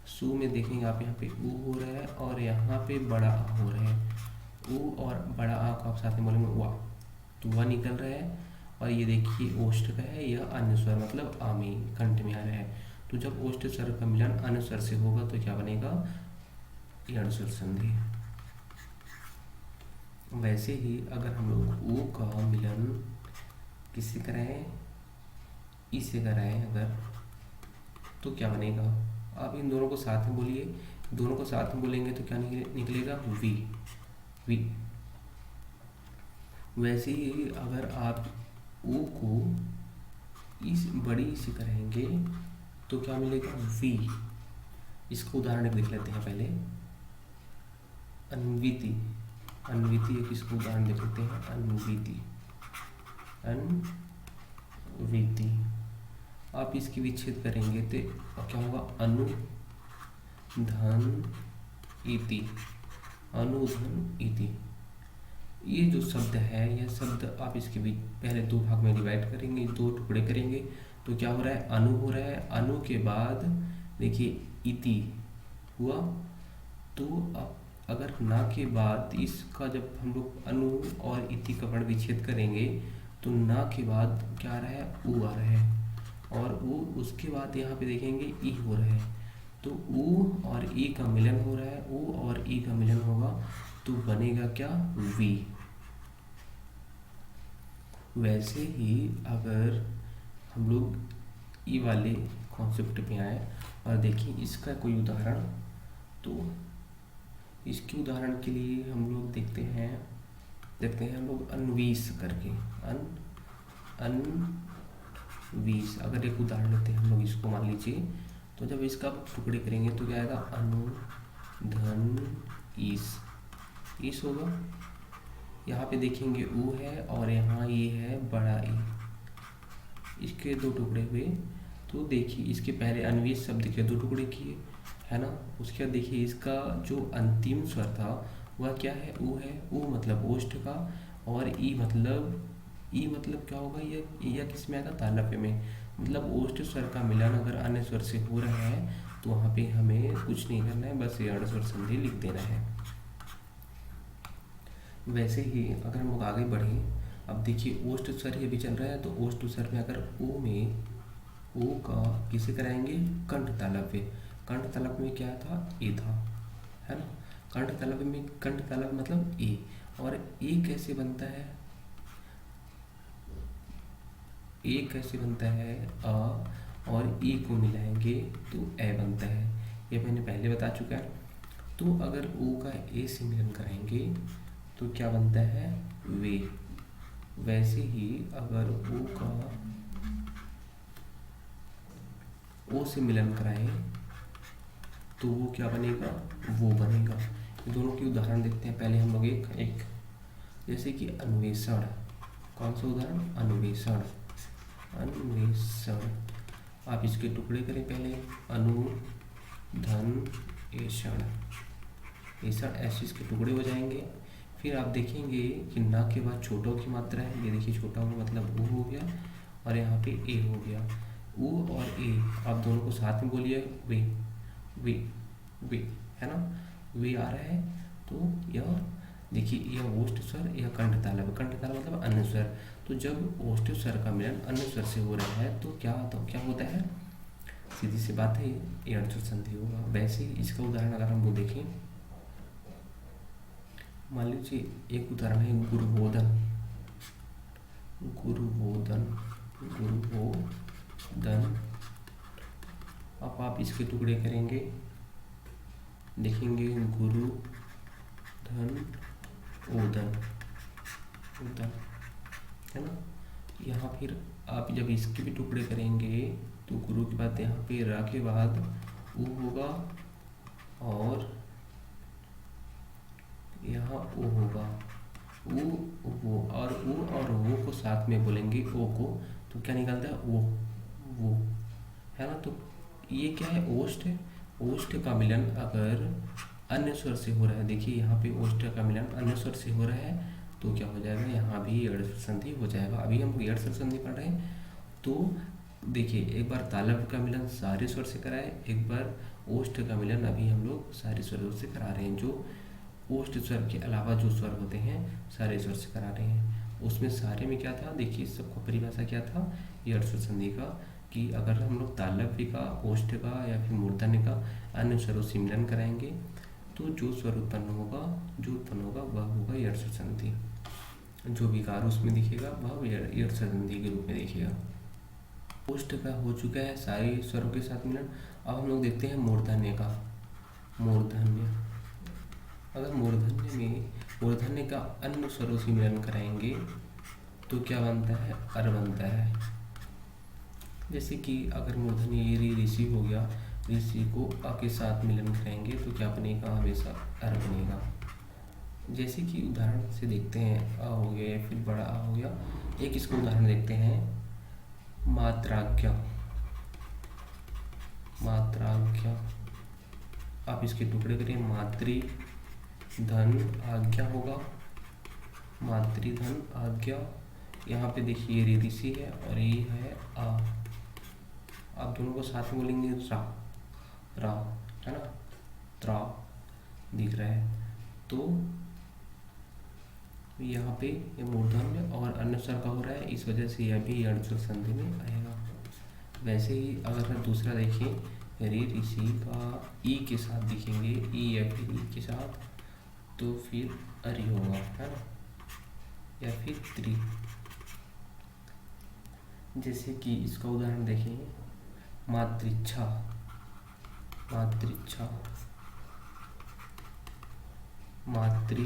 सु में देखेंगे आप यहाँ पे ऊ हो रहा है और यहाँ पे बड़ा आ हो रहा है। ऊ और बड़ा आ को आप साथ में बोलेंगे वाह, तो वह निकल रहा है। और ये देखिए ओष्ठ का है, यह अन्य स्वर मतलब आ में कंठ में आ रहा है। तो जब ओष्ठ स्वर का मिलन अन्य स्वर से होगा तो क्या बनेगा, यण स्वर संधि। वैसे ही अगर हम लोग ऊ का मिलन किससे कराएं, ई से कराएं अगर, तो क्या बनेगा। आप इन दोनों को साथ में बोलिए, दोनों को साथ में बोलेंगे तो क्या निकलेगा, वी वी। वैसे ही अगर आप ऊ को इस बड़ी से कराएंगे तो क्या मिलेगा, वी। इसका उदाहरण देख लेते हैं पहले। अन्विति, अन्विति एक इसको उदाहरण देख लेते हैं। अन्विति, अन्विति आप इसकी विच्छेद करेंगे तो क्या होगा, अनु धन इति, अनुधन इति। ये जो शब्द है, यह शब्द आप इसके बीच पहले दो भाग में डिवाइड करेंगे, दो टुकड़े करेंगे तो क्या हो रहा है, अनु हो रहा है। अनु के बाद देखिए इति हुआ, तो अब अगर ना के बाद इसका जब हम लोग अनु और इति का वर्ण विच्छेद करेंगे तो ना के बाद क्या आ रहा है, ऊ आ रहा है। और ऊ उसके बाद यहाँ पे देखेंगे ई हो रहा है, तो ऊ और ई का मिलन हो रहा है। ऊ और ई का मिलन होगा तो बनेगा क्या, वी। वैसे ही अगर हम लोग ई वाले कॉन्सेप्ट पे आए और देखिए इसका कोई उदाहरण, तो इसके उदाहरण के लिए हम लोग देखते हैं हम लोग अन्वीस करके, अन्वीस। अगर एक उदाहरण लेते हैं हम लोग, इसको मान लीजिए, तो जब इसका टुकड़े करेंगे तो क्या आएगा, अनु धन ईस होगा। यहाँ पे देखेंगे ऊ है और यहाँ ये है बड़ा ई, इसके दो टुकड़े हुए। तो देखिए इसके पहले अन्वीस शब्द के दो टुकड़े किए है ना, उसके बाद देखिए इसका जो अंतिम स्वर था वह क्या है, ऊ है। ऊ मतलब ओष्ठ का, और ई मतलब क्या होगा, यह किस में आएगा, तालव्य में। मतलब ओष्ठ स्वर का मिलन अगर अन्य स्वर से हो रहा है तो वहाँ पे हमें कुछ नहीं करना है, बस यण स्वर संधि लिख देना है। वैसे ही अगर हम लोग आगे बढ़ें, अब देखिए ओष्ठ स्वर ये भी चल रहा है, तो ओष्ठ स्वर में अगर ओ में ओ का किसे कराएंगे, कंठ तालव्य। कंठ तालव्य में क्या था, ए था, है ना। कंठ तालव्य में, कंठ तालव्य मतलब ए, और ए कैसे बनता है, ए कैसे बनता है, अ और ई को मिलाएंगे तो ए बनता है। ये मैंने पहले बता चुका है। तो अगर ओ का ए से मिलन कराएंगे तो क्या बनता है, वे। वैसे ही अगर ओ का ओ से मिलन कराएं तो वो क्या बनेगा, वो बनेगा। ये दोनों की उदाहरण देखते हैं पहले हम लोग एक जैसे कि अन्वेषण। कौन सा उदाहरण, अन्वेषण। आप इसके टुकड़े करें पहले, अनु धन एषण, ऐसे इसके टुकड़े हो जाएंगे। फिर आप देखेंगे कि ना के बाद छोटों की मात्रा है, ये देखिए छोटा हो मतलब ऊ हो गया, और यहाँ पे ए हो गया। ऊ और ए आप दोनों को साथ में बोलिए, वे वे है ना, वे आ रहा है। तो यह देखिए यह ओष्ठ स्वर, यह कंठ तालव्य। कंठ तालव्य मतलब अन्य स्वर। तो जब ओष्ठ स्वर का मिलन अन्य स्वर से हो रहा है तो क्या होता है, सीधी सी बात है, यण स्वर संधि होगा। वैसे इसका उदाहरण अगर हम वो देखें, मान लीजिए एक उदाहरण है गुरुबोधन। अब आप इसके टुकड़े करेंगे, देखेंगे गुरु धन ओदन है ना। यहाँ फिर आप जब इसके भी टुकड़े करेंगे तो गुरु के बाद यहाँ पे रा के बाद ऊ होगा, और यहाँ यहाँ ओ होगा, ऊ वो, और ऊ और वो को साथ में बोलेंगे ओ को, तो क्या निकलता है वो, है ना। तो ये क्या है, ओष्ठ है। ओष्ठ का मिलन अगर अन्य स्वर से हो रहा है, देखिए यहाँ पे ओष्ठ का मिलन अन्य स्वर से हो रहा है, तो क्या हो जाएगा, यहाँ भी यड़ स्वर संधि हो जाएगा। अभी हम यड़ स्वर संधि पढ़ रहे हैं, तो देखिए एक बार तालव्य का मिलन सारे स्वर से कराए, एक बार ओष्ठ का मिलन अभी हम लोग सारे स्वरों से करा रहे हैं। जो ओष्ठ स्वर के अलावा जो स्वर होते हैं सारे स्वर से करा रहे हैं। उसमें सारे में क्या था, देखिए सबको परिभाषा क्या था यड़ स्वर संधि का, कि अगर हम लोग तालव्य का, ओष्ठ का या फिर मूर्धन्य का अन्य स्वरों से मिलन कराएंगे तो जो स्वर उत्पन्न होगा वह होगा यड़ स्वर संधि। जो विकार उसमें दिखेगा वह यड़ स्वर संधि के रूप में दिखेगा। ओष्ठ का हो चुका है सारे स्वरों के साथ मिलन। अब हम लोग देखते हैं मूर्धन्य का। मूर्धन्य, अगर मूर्धन्य का अन्य स्वरों से मिलन कराएंगे तो क्या बनता है, अर बनता है। जैसे कि अगर मूर्धन्य ये ऋषि हो गया, ऋषि को अ के साथ मिलन करेंगे तो क्या बनेगा, हमेशा अर बनेगा। जैसे कि उदाहरण से देखते हैं, अ हो गया या फिर बड़ा आ हो गया। एक इसको उदाहरण देखते हैं, मात्राज्ञा। मात्राज्ञा, आप इसके टुकड़े करें, मातृ धन आज्ञा होगा, मातृ धन आज्ञा। यहाँ पे देखिए ये ऋषि है और ये है आ। आप दोनों को साथ में बोलेंगे रा, है ना, त्रा दिख रहा है। तो यहाँ पे ये मूर्धन्य और अन्य स्वर का हो रहा है, इस वजह से यह भी यड़ स्वर संधि में आएगा। वैसे ही अगर दूसरा देखें, रे ऋषि का ई के साथ दिखेंगे, ई या फिर ई के साथ, तो फिर अरि होगा, है ना, या फिर त्रि। जैसे कि इसका उदाहरण देखें, मातृच्छा। मातृच्छा, मातृ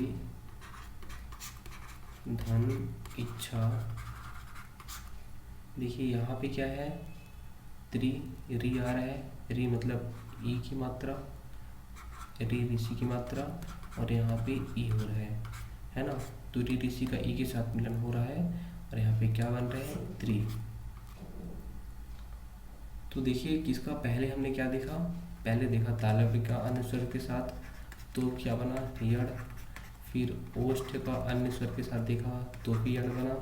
धन इच्छा। देखिए यहाँ पे क्या है, त्रि, री आ रहा है, री मतलब ई की मात्रा, री ऋषि की मात्रा, और यहाँ पे ई हो रहा है ना। तो री ऋषि का ई के साथ मिलन हो रहा है और यहाँ पे क्या बन रहा है, त्रि। तो देखिए किसका पहले हमने क्या देखा, पहले देखा तालव्य का अन्य स्वर के साथ, तो क्या बना, यड़। फिर ओष्ठ का अन्य स्वर के साथ देखा तो भी यड़ बना।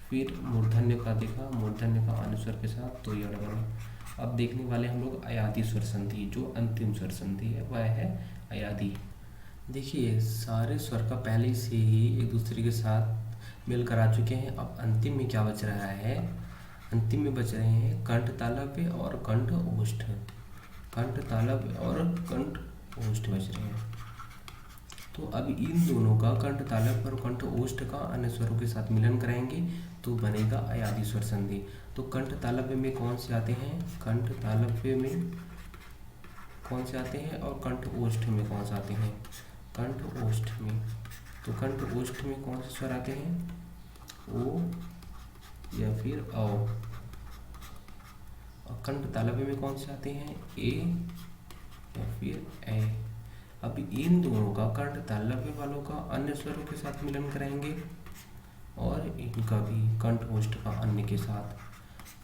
फिर मूर्धन्य का देखा, मूर्धन्य का अन्य स्वर के साथ, तो यड़ बना। अब देखने वाले हम लोग अयादि स्वर संधि, जो अंतिम स्वर संधि है वह है अयादि। देखिए सारे स्वर का पहले से ही एक दूसरे के साथ मिलकर आ चुके हैं। अब अंतिम में क्या बच रहा है, अंतिम में बच रहे हैं कंठ तालव्य और कंठ ओष्ठ। कंठ तालव्य और कंठ ओष्ठ बच रहे हैं। तो अब इन दोनों का, कंठ तालव्य और कंठ ओष्ठ का अन्य स्वरों के साथ मिलन कराएंगे तो बनेगा अयादि स्वर संधि। तो कंठ तालव्य में कौन से आते हैं, कंठ तालव्य में कौन से आते हैं और कंठ ओष्ठ में कौन से आते हैं, कंठ ओष्ठ में। तो कंठ ओष्ठ में कौन से स्वर आते हैं, ओ या फिर औ। और कंठ तालव्य में कौन से आते हैं, ए या फिर ए। अब इन दोनों का, कंठ तालव्य वालों का अन्य स्वरों के साथ मिलन कराएंगे और इनका भी कंठ ओष्ठ का अन्य के साथ।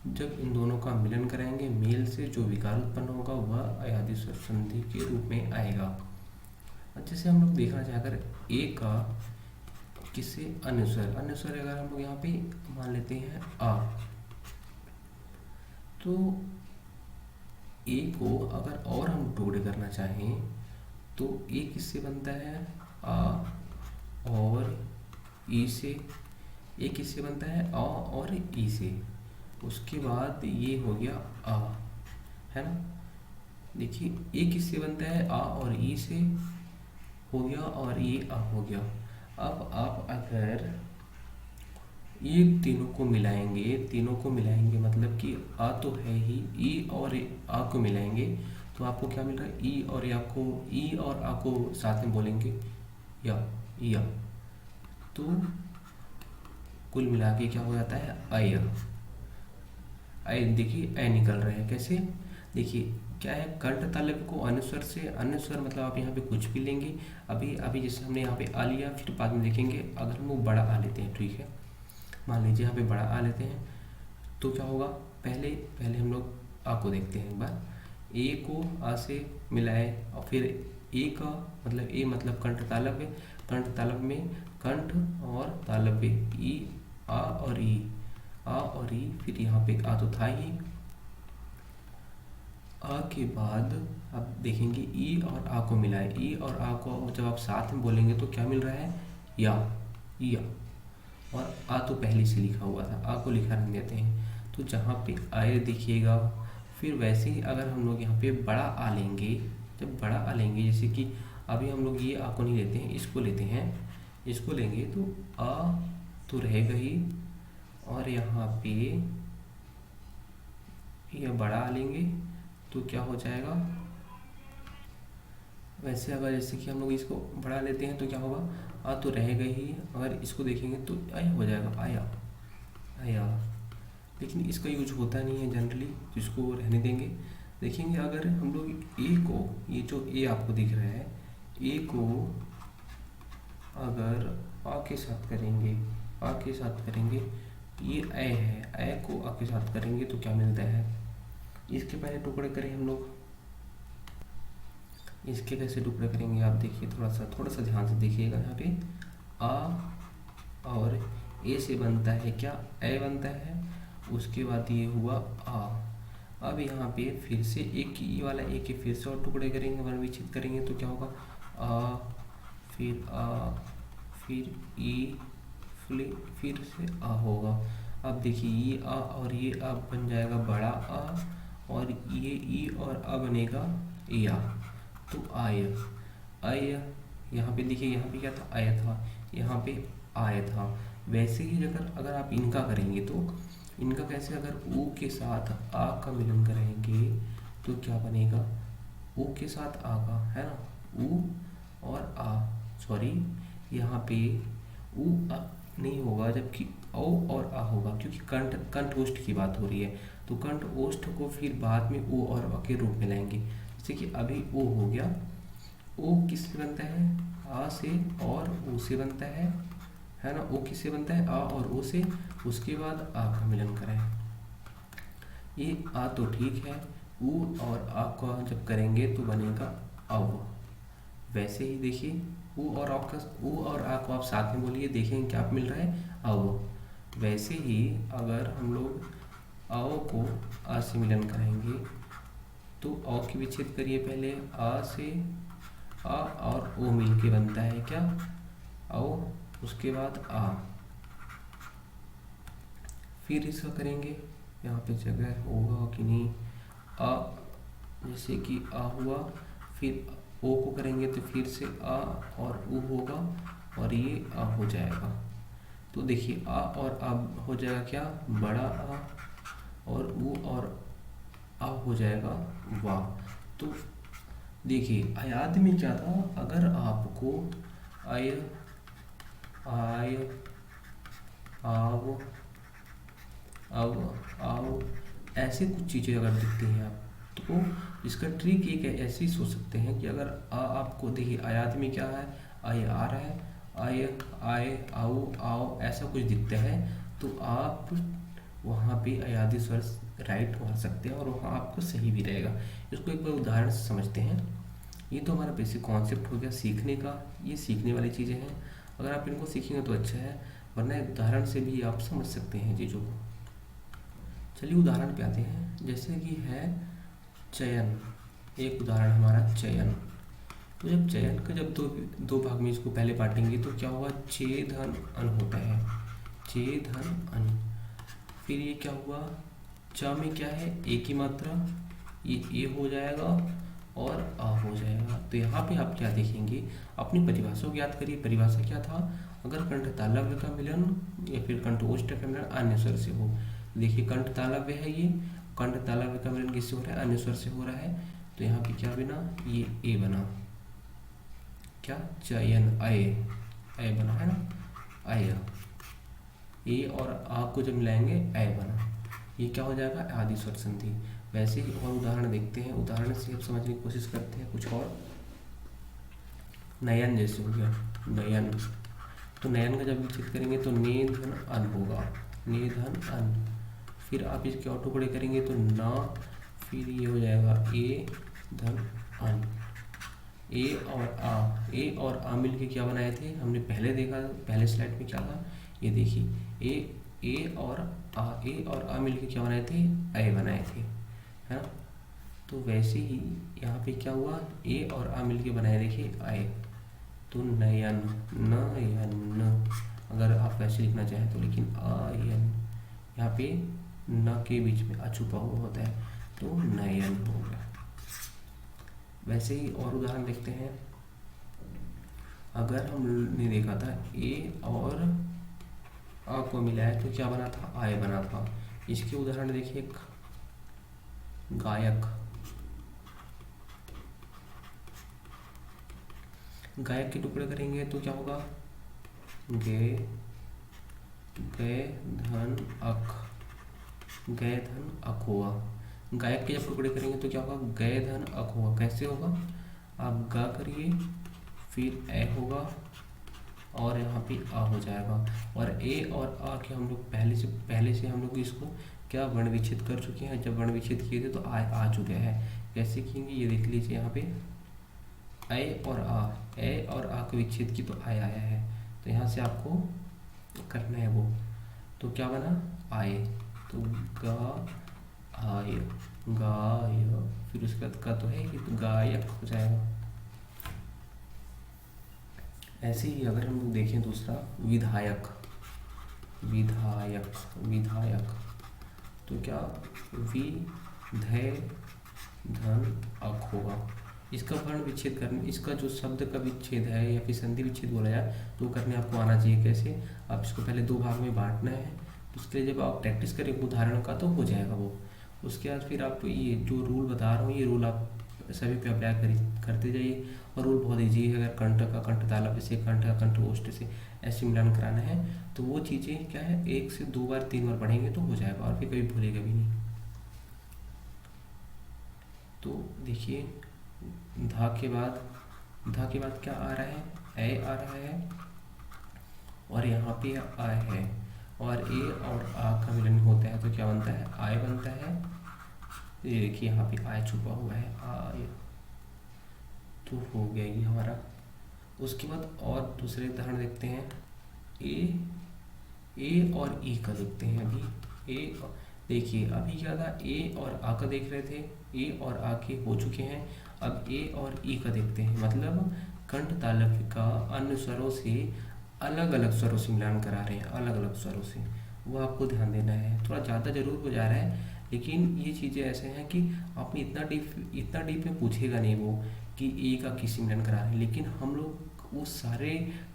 जब इन दोनों का मिलन कराएंगे, मेल से जो विकार उत्पन्न होगा वह अयादि स्वर संधि के रूप में आएगा। जैसे हम लोग देखना चाहें, अगर ए का किससे अन्य स्वर अगर हम लोग यहाँ पे मान लेते हैं आ, तो ए को अगर और हम टुकड़े करना चाहें तो ए किससे बनता है, आ और ई से। ए किससे बनता है, आ और ई से। उसके बाद ये हो गया आ, है ना। देखिए ए किससे बनता है, आ और ई से हो गया, और ये आ हो गया। अब आप अगर ये तीनों को मिलाएंगे मतलब कि आ तो है ही, ई और आ को मिलाएंगे तो आपको क्या मिल रहा है, ई और आ को साथ में बोलेंगे या। तो कुल मिला के क्या हो जाता है, अय। देखिए अय निकल रहे हैं कैसे, देखिए क्या है, कंठ तालव्य को अन्य स्वर से, अन्य स्वर मतलब आप यहाँ पे कुछ भी लेंगे। अभी अभी जैसे हमने यहाँ पे आ लिया, फिर बाद में देखेंगे अगर हम लोग बड़ा आ लेते हैं, ठीक है, मान लीजिए यहाँ पे बड़ा आ लेते हैं तो क्या होगा, पहले पहले हम लोग आ को देखते हैं एक बार। ए को आ से मिलाए और फिर ए का मतलब ए मतलब कंठ तालव्य, कंठ तालव्य में कंठ और तालव्य ई, आ और ई, आ और ई, फिर यहाँ पे आ तो था ही, आ के बाद आप देखेंगे ई और आ को मिलाए, ई और आ को जब आप साथ में बोलेंगे तो क्या मिल रहा है, या। और आ तो पहले से लिखा हुआ था, आ को लिखा नहीं देते हैं, तो जहाँ पे आए दिखिएगा। फिर वैसे ही अगर हम लोग यहाँ पे बड़ा आ लेंगे, जब बड़ा आ लेंगे, जैसे कि अभी हम लोग ये आ को नहीं लेते हैं, इसको लेते हैं, इसको लेंगे तो आ तो रहेगा ही, और यहाँ पे यह बड़ा आ लेंगे तो क्या हो जाएगा, वैसे अगर जैसे कि हम लोग इसको बढ़ा लेते हैं तो क्या होगा, आ तो रहेगा ही, अगर इसको देखेंगे तो आया हो जाएगा, आया। लेकिन इसका यूज होता नहीं है जनरली, तो इसको रहने देंगे। देखेंगे अगर हम लोग ए को, ये जो ए आपको दिख रहा है, ए को अगर आ के साथ करेंगे, आ के साथ करेंगे, ये ए है, ए को आ के साथ करेंगे तो क्या मिलता है, इसके पहले टुकड़े करें हम लोग, इसके कैसे टुकड़े करेंगे आप देखिए, थोड़ा सा ध्यान से देखिएगा। यहाँ पे आ और ए से बनता है क्या, ए बनता है, उसके बाद ये हुआ आ। अब यहाँ पे फिर से एक ई वाला ए के फिर से और टुकड़े करेंगे, वर्ण विच्छेद करेंगे तो क्या होगा, आ फिर ई, फिर से आ होगा। अब देखिए ये आ और ये आ बन जाएगा बड़ा आ, और ये ई और आ बनेगा या, तो आय। यहाँ पे देखिए, यहाँ पे क्या था, आया था, यहाँ पे आया था। वैसे ही अगर आप इनका करेंगे तो इनका कैसे, अगर ऊ के साथ आ का मिलन करेंगे तो क्या बनेगा, ऊ के साथ आ का, है ना, ऊ और आ, सॉरी यहाँ पे ऊ आ नहीं होगा, जबकि ओ और आ होगा, क्योंकि कंठ ओष्ठ की बात हो रही है, तो कंठ ओष्ठ को फिर बाद में ओ और आ के रूप में लाएंगे। जैसे कि अभी ओ हो गया, ओ किससे बनता है, आ से और ओ से बनता है ना, ओ किससे बनता है, आ और ओ से, उसके बाद आ का मिलन करें, ये आ तो ठीक है, ऊ और आ का जब करेंगे तो बनेगा अव। वैसे ही देखिए ऊ और आ को आप साथ में बोलिए, देखेंगे क्या मिल रहा है, अव। वैसे ही अगर हम लोग आओ को आ से मिलन करेंगे तो औ की विच्छेद करिए पहले, आ से आ और ओ मिल के बनता है क्या, आओ, उसके बाद आ। फिर इसका करेंगे, यहाँ पे जगह होगा कि नहीं, आ जैसे कि आ हुआ, फिर ओ को करेंगे तो फिर से आ और ऊ होगा, और ये आ हो जाएगा। तो देखिए आ और आ हो जाएगा क्या, बड़ा आ, और ऊ और आ हो जाएगा वाह। तो देखिए आयात में क्या था, अगर आपको आय, आव, आओ ऐसे कुछ चीज़ें अगर दिखती हैं आप, तो इसका ट्रिक एक ऐसे ही सोच सकते हैं कि अगर आपको देखिए आयात में क्या है, आय आ रहा है, आय आओ आओ ऐसा कुछ दिखता है, तो आप वहाँ पे अयादी स्वर राइट मार सकते हैं और वहाँ आपको सही भी रहेगा। इसको एक बार उदाहरण से समझते हैं। ये तो हमारा बेसिक कॉन्सेप्ट हो गया सीखने का, ये सीखने वाली चीज़ें हैं, अगर आप इनको सीखेंगे तो अच्छा है, वरना एक उदाहरण से भी आप समझ सकते हैं चीज़ों को। चलिए उदाहरण पे आते हैं, जैसे कि है चयन, एक उदाहरण हमारा चयन। तो जब चयन का जब दो भाग में इसको पहले बांटेंगे तो क्या होगा, चे धन अन होता है, चे धन अन। फिर ये क्या हुआ, च में क्या है, ए की मात्रा, ये ए हो जाएगा और आ हो जाएगा। तो यहाँ पे आप क्या देखेंगे, अपनी परिभाषा को याद करिए। परिभाषा क्या था, अगर कंठ तालव्य का मिलन या फिर कंठ ओष्ठ का मिलन अन्य स्वर से हो। देखिए कंठ तालव्य है, ये कंठ तालव्य का मिलन किससे हो रहा है, अन्य स्वर से हो रहा है, तो यहाँ पे क्या बना, ये ए बना, क्या, चयन, अय बना, है ना, अय। ए और आ को जब मिलाएंगे अय बना, ये क्या हो जाएगा, आदि स्वर संधि। वैसे ही और उदाहरण देखते हैं, उदाहरण से अब समझने की कोशिश करते हैं कुछ और। नयन जैसे हो गया, नयन, तो नयन का जब विच्छेद करेंगे तो ने धन अन होगा, ने धन अन। फिर आप इसके और टुकड़े करेंगे तो ना, फिर ये हो जाएगा ए धन अन। ए और आ, ए और आ मिलके क्या बनाए थे हमने पहले देखा, पहले स्लाइड में क्या था, ये देखिए ए और आ मिलके क्या बनाए थे, ए बनाए थे, है ना। तो वैसे ही यहाँ पे क्या हुआ, ए और आ मिलके बनाए, देखिए आए, तो नयन, नयन अगर आप वैसे लिखना चाहें तो, लेकिन आयन यहाँ पे न के बीच में आ छुपा हुआ होता है, तो नयन हो गया। वैसे ही और उदाहरण देखते हैं। अगर हमने देखा था ए और आ को मिलाया तो क्या बना था, आय बना था। इसके उदाहरण देखिए, गायक, गायक के टुकड़े करेंगे तो क्या होगा, गे, गे धन अक, गए धन अक होगा। गायक के जब टुकड़े करेंगे तो क्या होगा, गए धन अक होगा। कैसे होगा, आप गा करिए, फिर ए होगा और यहाँ पे आ हो जाएगा। और ए और आ के हम लोग पहले से हम लोग इसको क्या वर्ण विच्छेद कर चुके हैं। जब वर्ण विच्छेद किए थे तो आ चुके हैं। कैसे किएंगे ये देख लीजिए, यहाँ पे ए और आ को विच्छेद की तो आया है, तो यहाँ से आपको करना है वो, तो क्या बना, आए, तो गा आय, गाय, फिर उसके बाद का तो है कि तो गायक हो जाएगा। ऐसे ही अगर हम लोग देखें दूसरा, विधायक, विधायक, विधायक, तो क्या, वि धय धन अक होगा। इसका वर्ण विच्छेद करने, इसका जो शब्द का विच्छेद है या फिर संधि विच्छेद बोला जाए तो करने आपको आना चाहिए। कैसे, आप इसको पहले दो भाग में बांटना है, उसके लिए जब आप प्रैक्टिस करें उदाहरण का तो हो जाएगा वो। उसके बाद फिर आप ये जो रूल बता रहा हूँ, ये रूल आप सभी पे अप्लाई करते जाइए। और रूल बहुत ईजी है। अगर कंठ का कंठ तालव्य से, कंठ का कंठ ओष्ठ से ऐसे मिलान कराना है तो वो चीज़ें क्या है, 1 से 2 बार 3 बार पढ़ेंगे तो हो जाएगा, और फिर कभी भूलेगा भी नहीं। तो देखिए, धा के बाद क्या आ रहा है, ए आ रहा है, और यहाँ पे आ है, और ए और आ का मिलन होता है तो क्या बनता है, आय बनता है। ये देखिए यहाँ पे आय छुपा हुआ है, आय, तो हो गया ये हमारा। उसके बाद और दूसरे उदाहरण देखते हैं। ए और ई का देखते हैं। अभी देखिए, अभी क्या था, ए और आ का देख रहे थे, ए और आ के हो चुके हैं। अब ए और ई का देखते हैं, मतलब कंठ तालव्य का अन्य स्वरों से अलग अलग स्वरों से मिलान करा रहे हैं, अलग अलग स्वरों से, वो आपको ध्यान देना है। थोड़ा ज़्यादा जरूर हो जा रहा है, लेकिन ये चीज़ें ऐसे हैं कि आपने इतना डीप में पूछेगा नहीं वो कि ए का किसी मिलन करा रहे हैं, लेकिन हम लोग वो सारे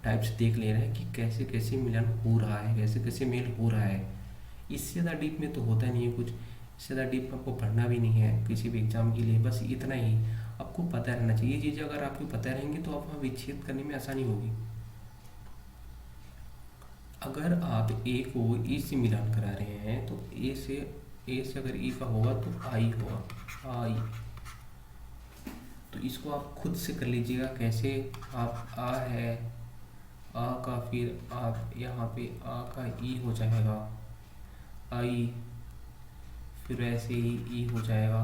टाइप्स देख ले रहे हैं कि कैसे कैसे मिलन हो रहा है, कैसे कैसे मेल हो रहा है। इससे ज़्यादा डीप में तो होता नहीं है कुछ, इससे ज़्यादा डीप में आपको पढ़ना भी नहीं है किसी भी एग्जाम के लिए। बस इतना ही आपको पता रहना चाहिए। ये चीज़ें अगर आपको पता रहेंगी तो आप वहाँ विच्छेद करने में आसानी होगी। अगर आप ए को ई से मिलान करा रहे हैं तो ए से अगर ई का होगा तो आई होगा, आई। तो इसको आप खुद से कर लीजिएगा। कैसे, आप आ है, आ का फिर आप यहाँ पे आ का ई हो जाएगा, आई, फिर ऐसे ही ई हो जाएगा,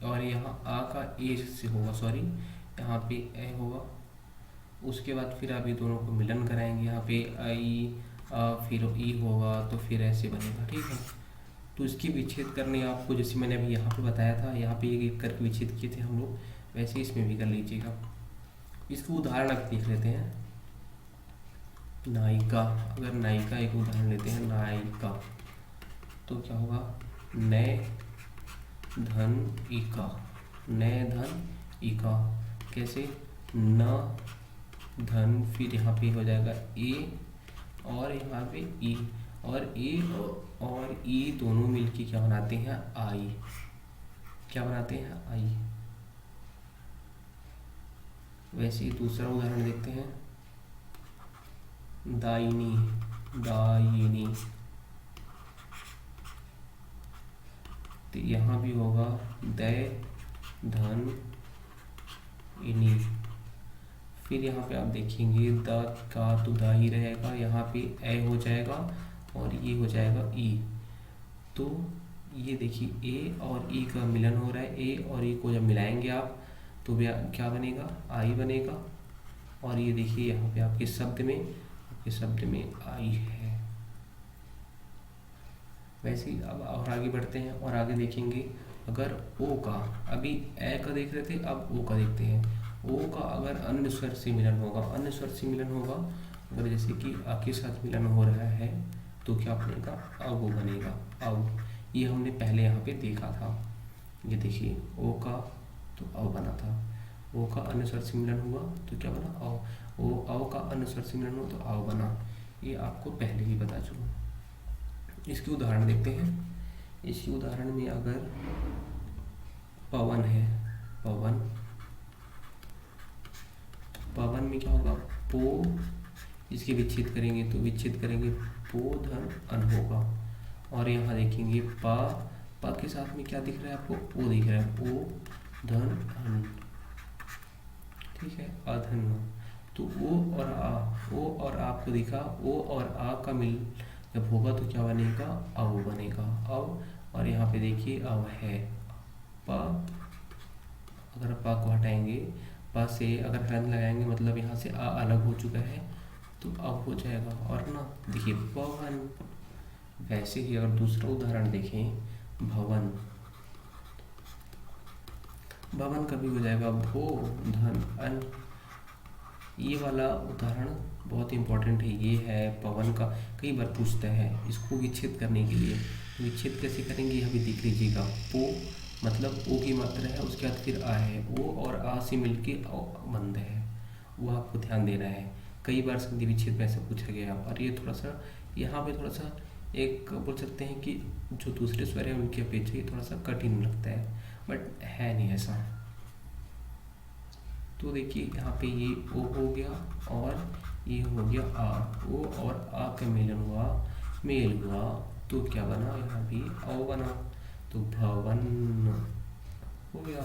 और यहाँ आ का ए से होगा, सॉरी यहाँ पे ए होगा। उसके बाद फिर आप ये दोनों को मिलन कराएंगे, यहाँ पे आई फिर ई होगा, तो फिर ऐसे बनेगा, ठीक है। तो इसकी विच्छेद करने आपको, जैसे मैंने अभी यहाँ पे बताया था, यहाँ पे एक एक करके विच्छेद किए थे हम लोग, वैसे इसमें भी कर लीजिएगा। इसको उदाहरण आप देख लेते हैं। नायिका, अगर नायिका एक उदाहरण लेते हैं, नायिका, तो क्या होगा, नए धन इका, नए धन इका। कैसे, न धन, फिर यहाँ पे हो जाएगा ए, और यहाँ पे ई, और ए और ई दोनों मिलके क्या बनाते हैं, आई। क्या बनाते हैं, आई। वैसे ही दूसरा उदाहरण देखते हैं। दायिनी, दायिनी, तो यहाँ भी होगा दय धन इनी। फिर यहाँ पे आप देखेंगे द का तो द ही रहेगा, यहाँ पे ए हो जाएगा और ये हो जाएगा ई। तो ये देखिए ए और ई का मिलन हो रहा है। ए और ई को जब मिलाएंगे आप तो क्या बनेगा, आई बनेगा। और ये देखिए यहाँ पे आपके शब्द में आई है। वैसे ही अब और आगे बढ़ते हैं और आगे देखेंगे अगर ओ का, अभी ए का देख रहे थे, अब ओ का देखते हैं। ओ का अगर अन्य स्वर से मिलन होगा, अगर जैसे कि आ के साथ मिलन हो रहा है तो क्या बनेगा, अब वो बनेगा अब। ये हमने पहले यहाँ पे देखा था। ये देखिए ओ का तो अव बना था, ओ का अन्य स्वर से मिलन हुआ तो क्या बना, अव। ओ अव का अन्य स्वर से मिलन हुआ तो अव बना। ये आपको पहले ही पता चलो। इसकी उदाहरण देखते हैं। इसकी उदाहरण में अगर पवन है, पवन में क्या होगा, पो, इसके विच्छेद करेंगे तो पो धन अन होगा। और यहाँ देखेंगे पा के साथ में क्या दिख रहा है आपको, ओ दिख रहा है, ओ धन अन, ठीक है, अधन। तो ओ और आ को दिखा, ओ और आ का मिल जब होगा तो क्या बनेगा, अव बनेगा, अव। और यहाँ पे देखिए अव है, पा, अगर पा को हटाएंगे, पा से अगर हलन लगाएंगे मतलब यहाँ से आ अलग हो चुका है तो अब हो जाएगा। और ना देखिए पवन। वैसे ही अगर दूसरा उदाहरण देखें, भवन का भी हो जाएगा भो धन अन। ये वाला उदाहरण बहुत इंपॉर्टेंट है। ये है पवन का, कई बार पूछता है इसको विच्छेद करने के लिए। विच्छेद कैसे करेंगे यह भी देख लीजिएगा। पो मतलब ओ की मात्रा है, उसके बाद फिर आ है, ओ और आ से मिलके बंद है, वो आपको ध्यान देना है। कई बार संधि विच्छेद में ऐसा पूछा गया। और ये थोड़ा सा यहाँ पे थोड़ा सा एक बोल सकते हैं कि जो दूसरे स्वर है उनकी अपेक्षा ये थोड़ा सा कठिन लगता है, बट है नहीं ऐसा। तो देखिए यहाँ पे ये ओ हो गया और ये हो गया आ, ओ और आ का मेल हुआ तो क्या बना, यहाँ भी औ बना तो भवन हो गया,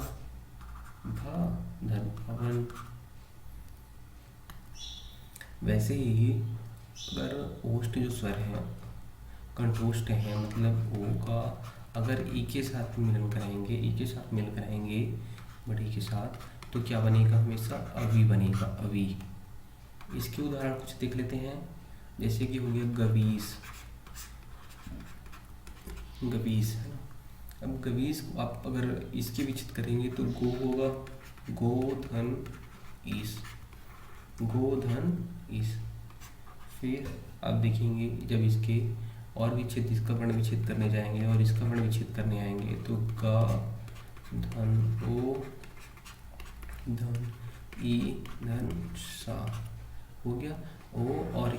भ धन भवन। वैसे ही अगर ओष्ठ जो स्वर है, कंठोष्ठ है, मतलब ओ का अगर ई के साथ मिलन कराएंगे, बड़ी के साथ, तो क्या बनेगा, हमेशा अभी बनेगा, अभी। इसके उदाहरण कुछ देख लेते हैं। जैसे कि हो गया गवीस है ना। अब गवीस को आप अगर इसके विच्छेद करेंगे तो गो होगा, गो धन ईस। फिर आप देखेंगे जब इसके और विच्छेद, इसका वर्ण विच्छेद करने जाएंगे और इसका वर्ण विच्छेद करने आएंगे तो ग धन ओ धन ई धन सा हो गया। ओ और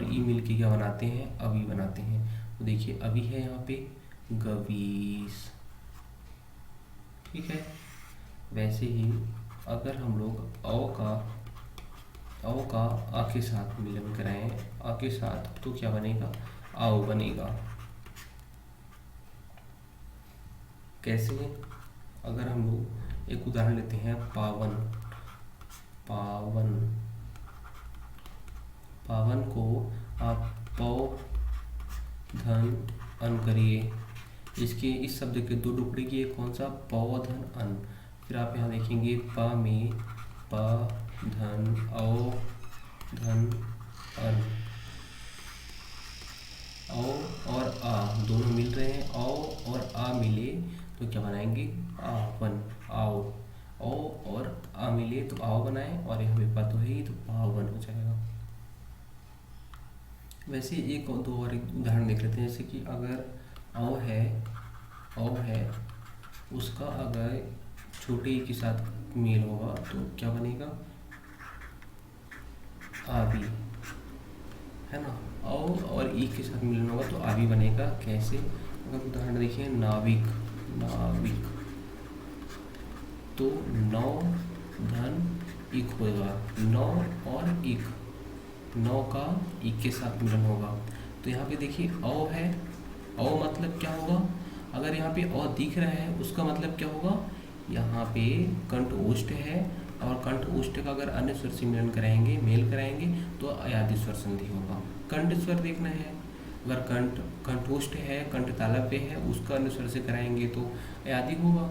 ई मिलके क्या बनाते हैं, अभी बनाते हैं। तो देखिए अभी है यहाँ पे गवीस, ठीक है। वैसे ही अगर हम लोग औ का आ के साथ मिलन कराएं, आ के साथ, तो क्या बनेगा, आओ बनेगा। कैसे, अगर हम लोग एक उदाहरण लेते हैं, पावन को आप पौ धन अन करिए। इस शब्द के दो टुकड़े की, एक कौन सा, पौ धन अन। फिर आप यहाँ देखेंगे पा में प धन औ धन अन, औ और आ दोनों मिल रहे हैं, औ और आ मिले तो क्या बनाएंगे, आवन, आओ। औ और आ मिले तो आओ बनाए, और यहाँ पे पा तो है ही तो पावन हो जाएगा। वैसे एक और दो और एक उदाहरण देख लेते हैं। जैसे कि अगर औ है उसका अगर छोटे ई के साथ मेल होगा तो क्या बनेगा, आवी, है ना। औ और ई के साथ मिलन होगा तो आवी बनेगा। कैसे, अगर उदाहरण देखिए, नाविक तो नौ धन इक होगा, नौ और इक, नौ का ई के साथ मिलन होगा। तो यहाँ पे देखिए औ है, औ मतलब क्या होगा, अगर यहाँ पे अ दिख रहा है उसका मतलब क्या होगा, यहाँ पे कंठ ओष्ठ है, और कंठ ओष्ठ का अगर अन्य स्वर से मिलन कराएंगे, मेल कराएंगे तो अयादि स्वर संधि होगा। कंठ स्वर देखना है, अगर कंठोष्ठ है, कंठ तालव्य है, उसका अन्य स्वर से कराएंगे तो अयादि होगा।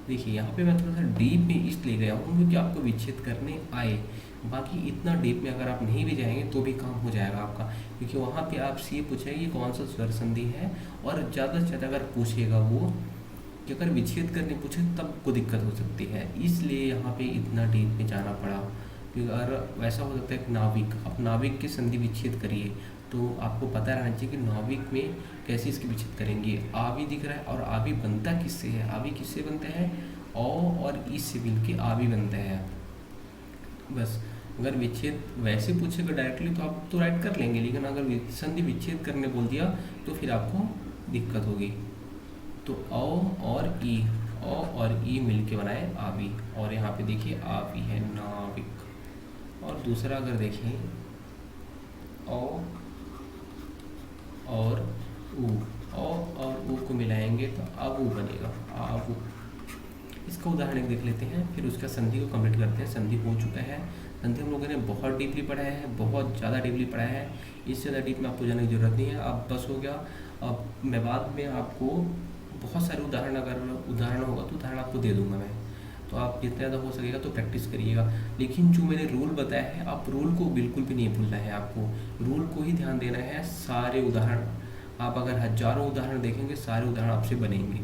देखिए यहाँ पे मैं थोड़ा सा डीप में इसलिए गया हूँ क्योंकि आपको विच्छेद करने आए, बाकी इतना डीप में अगर आप नहीं भी जाएंगे तो भी काम हो जाएगा आपका, क्योंकि वहाँ पे आपसे ये पूछेगा कि कौन सा स्वर संधि है, और ज़्यादा से ज़्यादा अगर पूछेगा वो कि अगर विच्छेद करने पूछे तब को दिक्कत हो सकती है, इसलिए यहाँ पे इतना डीप में जाना पड़ा। क्योंकि अगर वैसा हो सकता है कि नाविक, आप नाविक के संधि विच्छेद करिए तो आपको पता रहना चाहिए कि नाविक में कैसे इसके विच्छेद करेंगे। आवी दिख रहा है, और आवी बनता किससे है, आवी किससे बनता है, औ और ई से मिल के आवी बनता है। बस अगर विच्छेद वैसे पूछेगा डायरेक्टली तो आप तो राइट कर लेंगे, लेकिन अगर संधि विच्छेद करने बोल दिया तो फिर आपको दिक्कत होगी। तो अ और ई मिल के बनाए आवी, और यहाँ पे देखिए आवी है नाविक। और दूसरा अगर देखें अ और ऊ, अ और ऊ को मिलाएंगे तो आबू बनेगा, आबू। इसका उदाहरण एक देख लेते हैं, फिर उसका संधि को कंप्लीट करते हैं। संधि हो चुका है, संधि हम लोगों ने बहुत डीपली पढ़ा है, बहुत ज़्यादा डीपली पढ़ा है, इससे ज़्यादा डीप में आपको जाने की ज़रूरत नहीं है। अब बस हो गया। अब मैं बाद में आपको बहुत सारे उदाहरण, अगर उदाहरण होगा तो उदाहरण आपको दे दूंगा मैं, तो आप जितना ज़्यादा हो सकेगा तो प्रैक्टिस करिएगा। लेकिन जो मैंने रूल बताया है, आप रूल को बिल्कुल भी नहीं भूलना है, आपको रूल को ही ध्यान देना है। सारे उदाहरण आप अगर हजारों उदाहरण देखेंगे, सारे उदाहरण आपसे बनेंगे।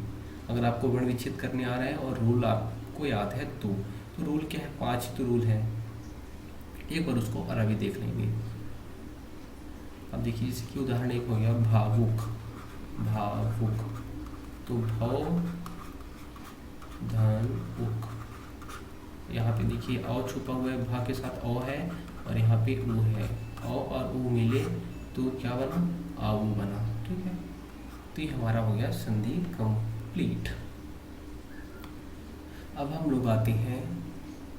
अगर आपको वर्ण विच्छेद करने आ रहा है और रूल आपको याद है तो रूल क्या है, 5 तो रूल है, एक बार उसको और अभी देख लेंगे। अब देखिए जैसे कि उदाहरण एक हो गया भावुक, भावुक तो भव धन उक, यहाँ पे देखिए अ छुपा हुआ है, भा के साथ अ है और यहाँ पे ऊ है, अ और ऊ मिले तो क्या बना, आऊ बना। ठीक है, तो ये हमारा हो गया संधि कंप्लीट। अब हम लोग आते हैं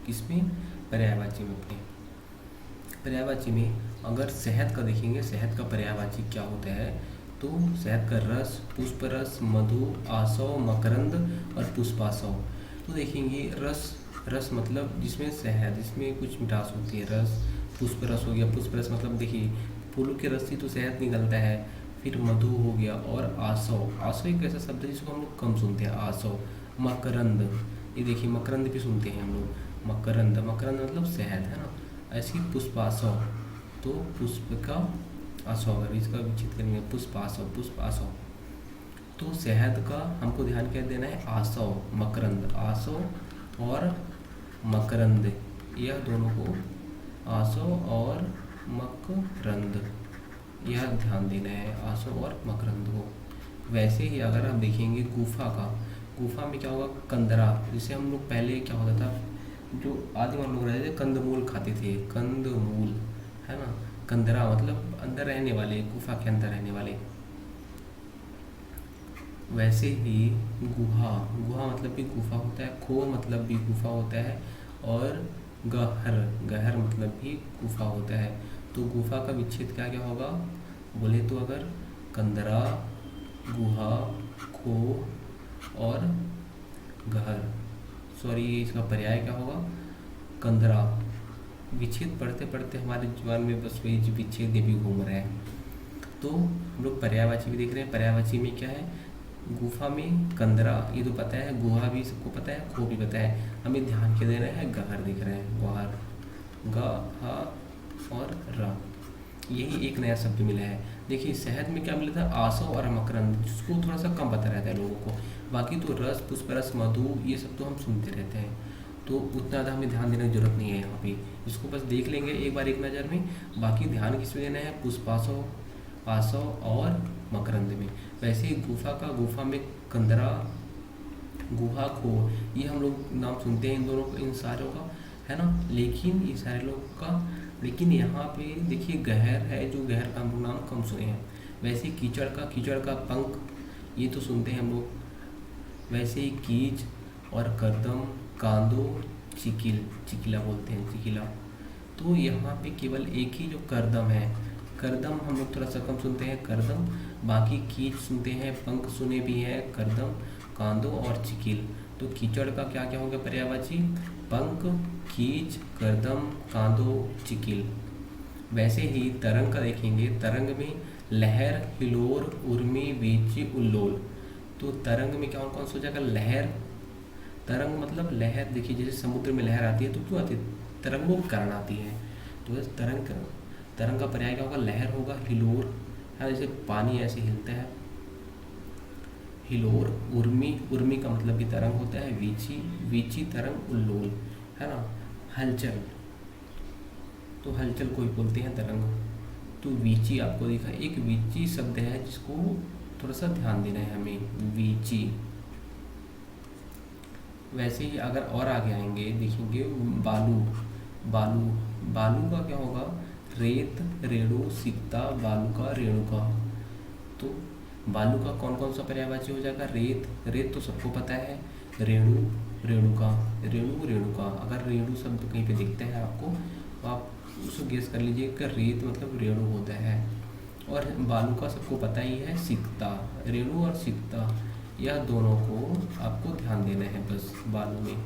किसमें, पर्यायवाची में। अपने पर्यायवाची में अगर शहद का देखेंगे, शहद का पर्यायवाची क्या होता है, तो शहद का रस, पुष्प रस, मधु, आसव, मकरंद और पुष्पासव। तो देखेंगे रस, रस मतलब जिसमें शहद, जिसमें कुछ मिठास होती है, रस। पुष्प रस हो गया, पुष्प रस मतलब देखिए फूलों के रस से तो शहद निकलता है। फिर मधु हो गया, और आसव, आसव एक ऐसा शब्द है जिसको हम लोग कम सुनते हैं, आसव। मकरंद, ये देखिए मकरंद भी सुनते हैं हम लोग, मकरंद, मकरंद मतलब शहद है ना। ऐसी पुष्पासव, तो पुष्प का आसव, अगर इसका विच्छेद करेंगे पुष्पासव, पुष्पासव। तो शहद का हमको ध्यान क्या देना है, आसव, मकरंद, आसव और मकरंद, यह दोनों को, आसव और मकरंद, यह ध्यान देना है, आसव और मकरंद को। वैसे ही अगर आप देखेंगे गुफा का, गुफा में क्या होगा, कंदरा। जिसे हम लोग पहले क्या होता था, जो आदिम लोग रहते थे कंदमूल खाते थे, कंदमूल है ना। कंदरा मतलब अंदर रहने वाले, गुफा के अंदर रहने वाले। वैसे ही गुहा, गुहा मतलब भी गुफा होता है, खो मतलब भी गुफा होता है, और गहर, गहर मतलब भी गुफा होता है। तो गुफा का विच्छेद क्या क्या होगा, बोले तो अगर कंदरा, गुहा, खो और गहर, सॉरी इसका पर्याय क्या होगा, कंदरा। विच्छेद पढ़ते पढ़ते हमारे जीवन में बस वही विच्छेद भी घूम रहे हैं। तो हम लोग पर्यायवाची भी देख रहे हैं। पर्यायवाची में क्या है, गुफा में कंदरा, ये तो पता है, गुहा भी सबको पता है, खो भी पता है, हमें ध्यान क्या देना है, गहर दिख रहे हैं, गहर, ग, ह और र। यही एक नया शब्द मिला है। देखिए शहद में क्या मिला था, आसव और मकरंद, जिसको थोड़ा सा कम पता रहता है लोगों को। बाकी तो रस, पुष्प रस, मधु, ये सब तो हम सुनते रहते हैं, तो उतना ज़्यादा हमें ध्यान देने की जरूरत नहीं है यहाँ पे। इसको बस देख लेंगे एक बार एक नज़र में, बाकी ध्यान किस में देना है, पुष्पासव, आसव और मकरंद में। वैसे ही गुफा का, गुफा में कंदरा, गुहा, खो, ये हम लोग नाम सुनते हैं इन दोनों को, इन सारों का, है ना। लेकिन ये सारे लोग का, लेकिन यहाँ पे देखिए गहर है, जो गहर का हम लोग नाम कम सुने हैं। वैसे ही कीचड़ का, कीचड़ का पंख, ये तो सुनते हैं हम लोग। वैसे ही कीच और करदम, कांदो, चिकिल, चिकिला बोलते हैं, चिकिला। तो यहाँ पे केवल एक ही जो करदम है, करदम हम लोग थोड़ा सा कम सुनते हैं, करदम। बाकी कीच सुनते हैं, पंख सुने भी हैं, करदम, कांदो और चिकिल। तो कीचड़ का क्या क्या होगा पर्यायवाची? पंख, कीच, करदम, कांदो, चिकिल। वैसे ही तरंग का देखेंगे, तरंग में लहर, हिलोर, उर्मी, वीची, उल्लोल। तो तरंग में क्या कौन सा हो जाएगा? लहर। तरंग मतलब लहर, देखिए जैसे समुद्र में लहर आती है तो क्यों आती है? तरंगों के कारण आती है। तो तरंग का पर्याय क्या होगा? लहर होगा। हिलोर है, जैसे पानी ऐसे हिलता है, हिलोर। उर्मी, उर्मी का मतलब भी तरंग होता है। वीची, वीची तरंग, उल्लोल, है ना। हलचल, तो हलचल को ही बोलते हैं तरंग। तो वीची आपको दिखा, एक वीची शब्द है जिसको थोड़ा सा ध्यान देना है हमें, वीची। वैसे ही अगर और आगे आएंगे देखेंगे, बालू, बालू, बालू का क्या होगा? रेत, रेणु, सिक्ता, बालू का, रेणुका। तो बालू का कौन कौन सा पर्यायवाची हो जाएगा? रेत, रेत तो सबको पता है। रेणु, रेणुका, रेणु, रेणुका। अगर रेणु शब्द कहीं पे दिखते हैं आपको तो आप उसको गेस कर लीजिए कि रेत मतलब रेणु होता है। और बालू का सबको पता ही है, सिक्ता। रेणु और सिक्ता, यह दोनों को आपको ध्यान देना है बस बालू में।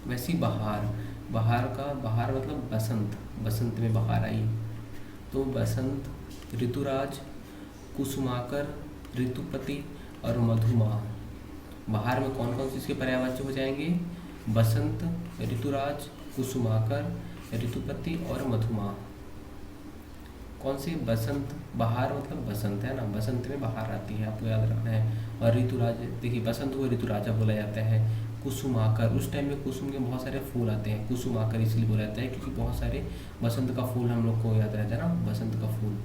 वैसी बहार, बहार का, बहार मतलब बसंत, बसंत में बहार आई। तो बसंत, ऋतुराज, कुसुमाकर, ऋतुपति और मधुमाह। बहार में कौन कौन से इसके पर्यायवाची हो जाएंगे? बसंत, ऋतुराज, कुसुमाकर, ऋतुपति और मधुमाह। कौन सी? बसंत, बहार मतलब बसंत है ना, बसंत में बहार आती है, आपको याद रखना है। और ऋतुराज, देखिए बसंत को ऋतुराजा बोला जाता है। कुसुमाकर, उस टाइम में कुसुम के बहुत सारे फूल आते हैं, कुसुमाकर इसलिए बोला जाता है क्योंकि बहुत सारे बसंत का फूल हम लोग को याद रहता है ना, बसंत का फूल।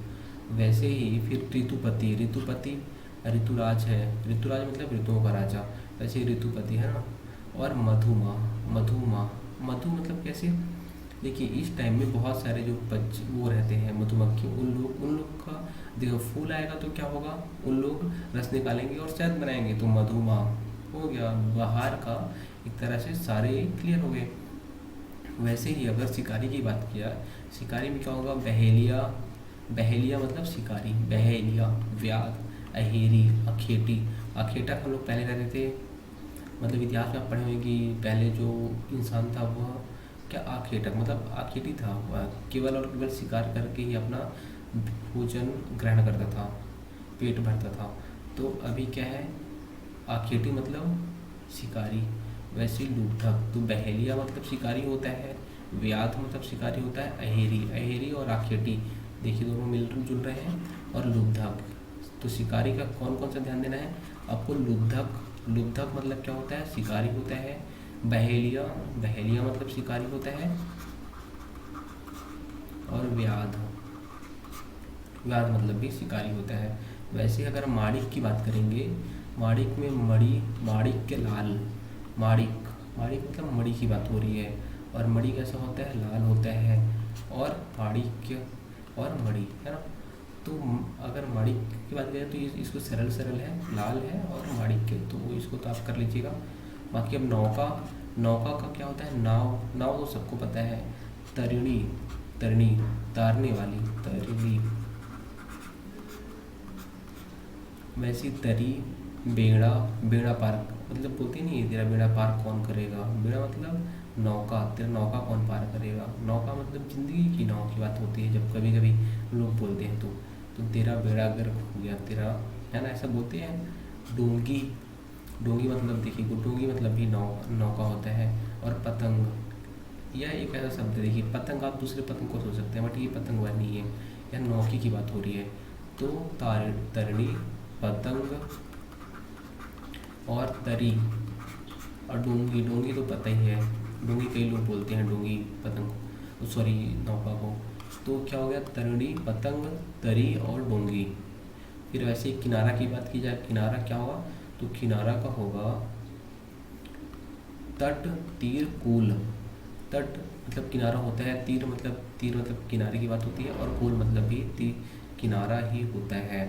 वैसे ही फिर ऋतुपति, ऋतुपति ऋतुराज है, ऋतुराज मतलब ऋतुओं का राजा, वैसे ऋतुपति है ना। और मधुमाह, मधुमाह, मधु मतलब कैसे? देखिए इस टाइम में बहुत सारे जो वो रहते हैं मधुमक्खी, उन लोग का देखो फूल आएगा तो क्या होगा? उन लोग रस निकालेंगे और शहद बनाएंगे, तो मधुमाह हो गया। बहार का एक तरह से सारे क्लियर हो गए। वैसे ही अगर शिकारी की बात किया, शिकारी में क्या होगा? बहेलिया, बहेलिया मतलब शिकारी, बहेलिया, व्याध, अहेरी, अखेटी। अखेटा हम लोग पहले रहते थे, मतलब इतिहास में आप पढ़े होंगे कि पहले जो इंसान था वह क्या आखेटक मतलब आखेटी था, वह केवल और केवल शिकार करके ही अपना भोजन ग्रहण करता था, पेट भरता था। तो अभी क्या है? आखेटी मतलब शिकारी। वैसे लुब्धक, तो बहेलिया मतलब शिकारी होता है, व्याध मतलब शिकारी होता है, अहेरी, अहेरी और आखेटी देखिए दोनों मिलजुल रहे हैं। और लुब्धक, तो शिकारी का कौन कौन सा ध्यान देना है आपको? लुब्धक, लुब्धक मतलब क्या होता है? शिकारी होता है। बहेलिया, बहेलिया मतलब शिकारी होता है। और व्याध, व्याध मतलब भी शिकारी होता है। वैसे अगर माणिक की बात करेंगे, माणिक में मणि, माणिक के लाल, माणिक, माणिक मतलब मणि की बात हो रही है। और मणि कैसा होता है? लाल होता है। और माणिक्य और मणि है ना। तो अगर माणिक की बात करें तो इसको सरल सरल है, लाल है और माणिक्य, तो इसको तो आप कर लीजिएगा। बाकी अब नौका, नौका का क्या होता है? नाव, नाव तो सबको पता है। तरिणी, तरिणी तारने वाली, तरिणी। वैसी तरी, बेड़ा, बेड़ा पार मतलब बोलते नहीं है तेरा बेड़ा पार कौन करेगा? बेड़ा मतलब नौका, तेरा नौका कौन पार करेगा? नौका मतलब जिंदगी की नाव की बात होती है, जब कभी कभी लोग बोलते हैं तो तेरा बेड़ा गर्क हो गया तेरा, है ना, ऐसा बोलते हैं। डोंगी, डोंगी मतलब देखिए डोंगी मतलब भी नौका होता है। और पतंग, यह एक ऐसा शब्द है, देखिए पतंग आप दूसरे पतंग को सोच सकते हैं बट ये पतंग वह नहीं है, यह नौकी की बात हो रही है। तो तरणी, पतंग और तरी और डोंगी, डोंगी तो पता ही है, डोंगी कई लोग बोलते हैं डोंगी पतंग, सॉरी नौका को। तो क्या हो गया? तरणी, पतंग, तरी और डोंगी। फिर वैसे किनारा की बात की जाए, किनारा क्या होगा? तो किनारा का होगा तट, तीर, कूल। तट मतलब किनारा होता है, तीर मतलब किनारे की बात होती है, और कूल मतलब भी किनारा ही होता है।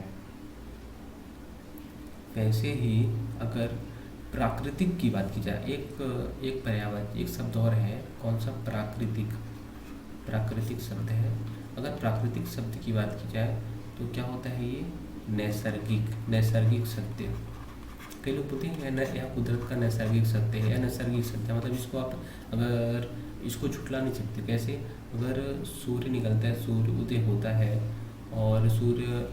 वैसे ही अगर प्राकृतिक की बात की जाए, एक पर्यावरण, एक शब्द और है, कौन सा? प्राकृतिक, प्राकृतिक शब्द है। अगर प्राकृतिक शब्द की बात की जाए तो क्या होता है ये? नैसर्गिक सत्य। कई लोग बोलते हैं यह कुदरत का नैसर्गिक सत्य है, या नैसर्गिक सत्य मतलब इसको आप अगर इसको झुटला नहीं सकते। कैसे? अगर सूर्य निकलता है, सूर्य उदय होता है और सूर्य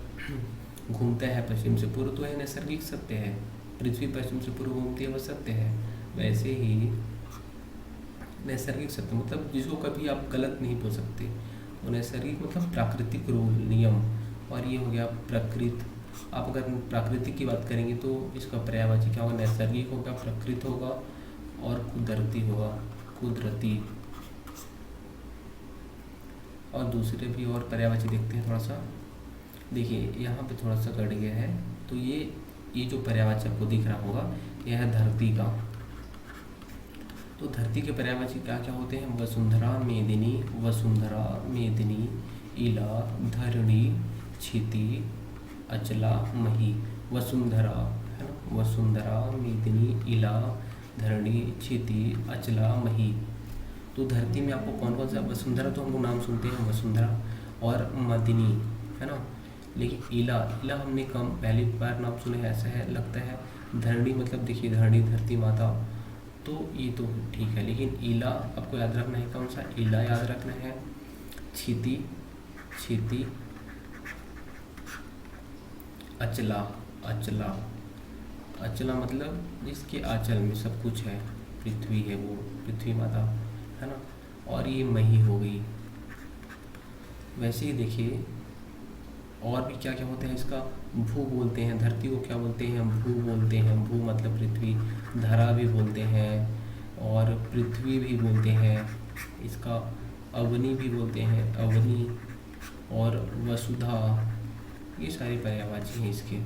घूमता है पश्चिम से पूर्व, तो यह नैसर्गिक सत्य है। पृथ्वी पश्चिम से पूर्व घूमती है, वह सत्य है। वैसे ही नैसर्गिक सत्य मतलब जिसको कभी आप गलत नहीं बोल सकते। तो नैसर्गिक मतलब प्राकृतिक रूल, नियम। और ये हो गया प्रकृत। आप अगर प्राकृतिक की बात करेंगे तो इसका पर्यायवाची क्या होगा? नैसर्गिक होगा, प्रकृत होगा और कुदरती होगा, कुदरती। और दूसरे भी और पर्यायवाची देखते हैं थोड़ा सा। देखिए यहाँ पे थोड़ा सा कट गया है, तो ये जो पर्यायवाची आपको दिख रहा होगा यह है धरती का। तो धरती के पर्यायवाची क्या क्या होते हैं? वसुंधरा मेदिनी, इला, धरणी, क्षिति, अचला, मही। वसुंधरा है ना, वसुंधरा, मेदिनी, इला, धरणी, क्षिति, अचला, मही। तो धरती में आपको कौन कौन सा? वसुंधरा तो हम लोग नाम सुनते हैं, वसुंधरा और मदिनी, है ना। लेकिन इला हमने कम पहली बार नाम सुने हैं, ऐसा है लगता है। धरणी मतलब देखिए, धरणी धरती माता, तो ये तो ठीक है। लेकिन इला आपको याद रखना है, कौन सा इला याद रखना है? क्षिति, अचला मतलब जिसके आंचल में सब कुछ है, पृथ्वी है, वो पृथ्वी माता, है ना। और ये मही हो गई। वैसे ही देखिए और भी क्या क्या होते हैं इसका? भू बोलते हैं, धरती को क्या बोलते हैं? भू बोलते हैं। भू मतलब पृथ्वी। धरा भी बोलते हैं और पृथ्वी भी बोलते हैं। इसका अवनी भी बोलते हैं, अवनी। और वसुधा, ये सारी पर्यायवाची हैं इसके।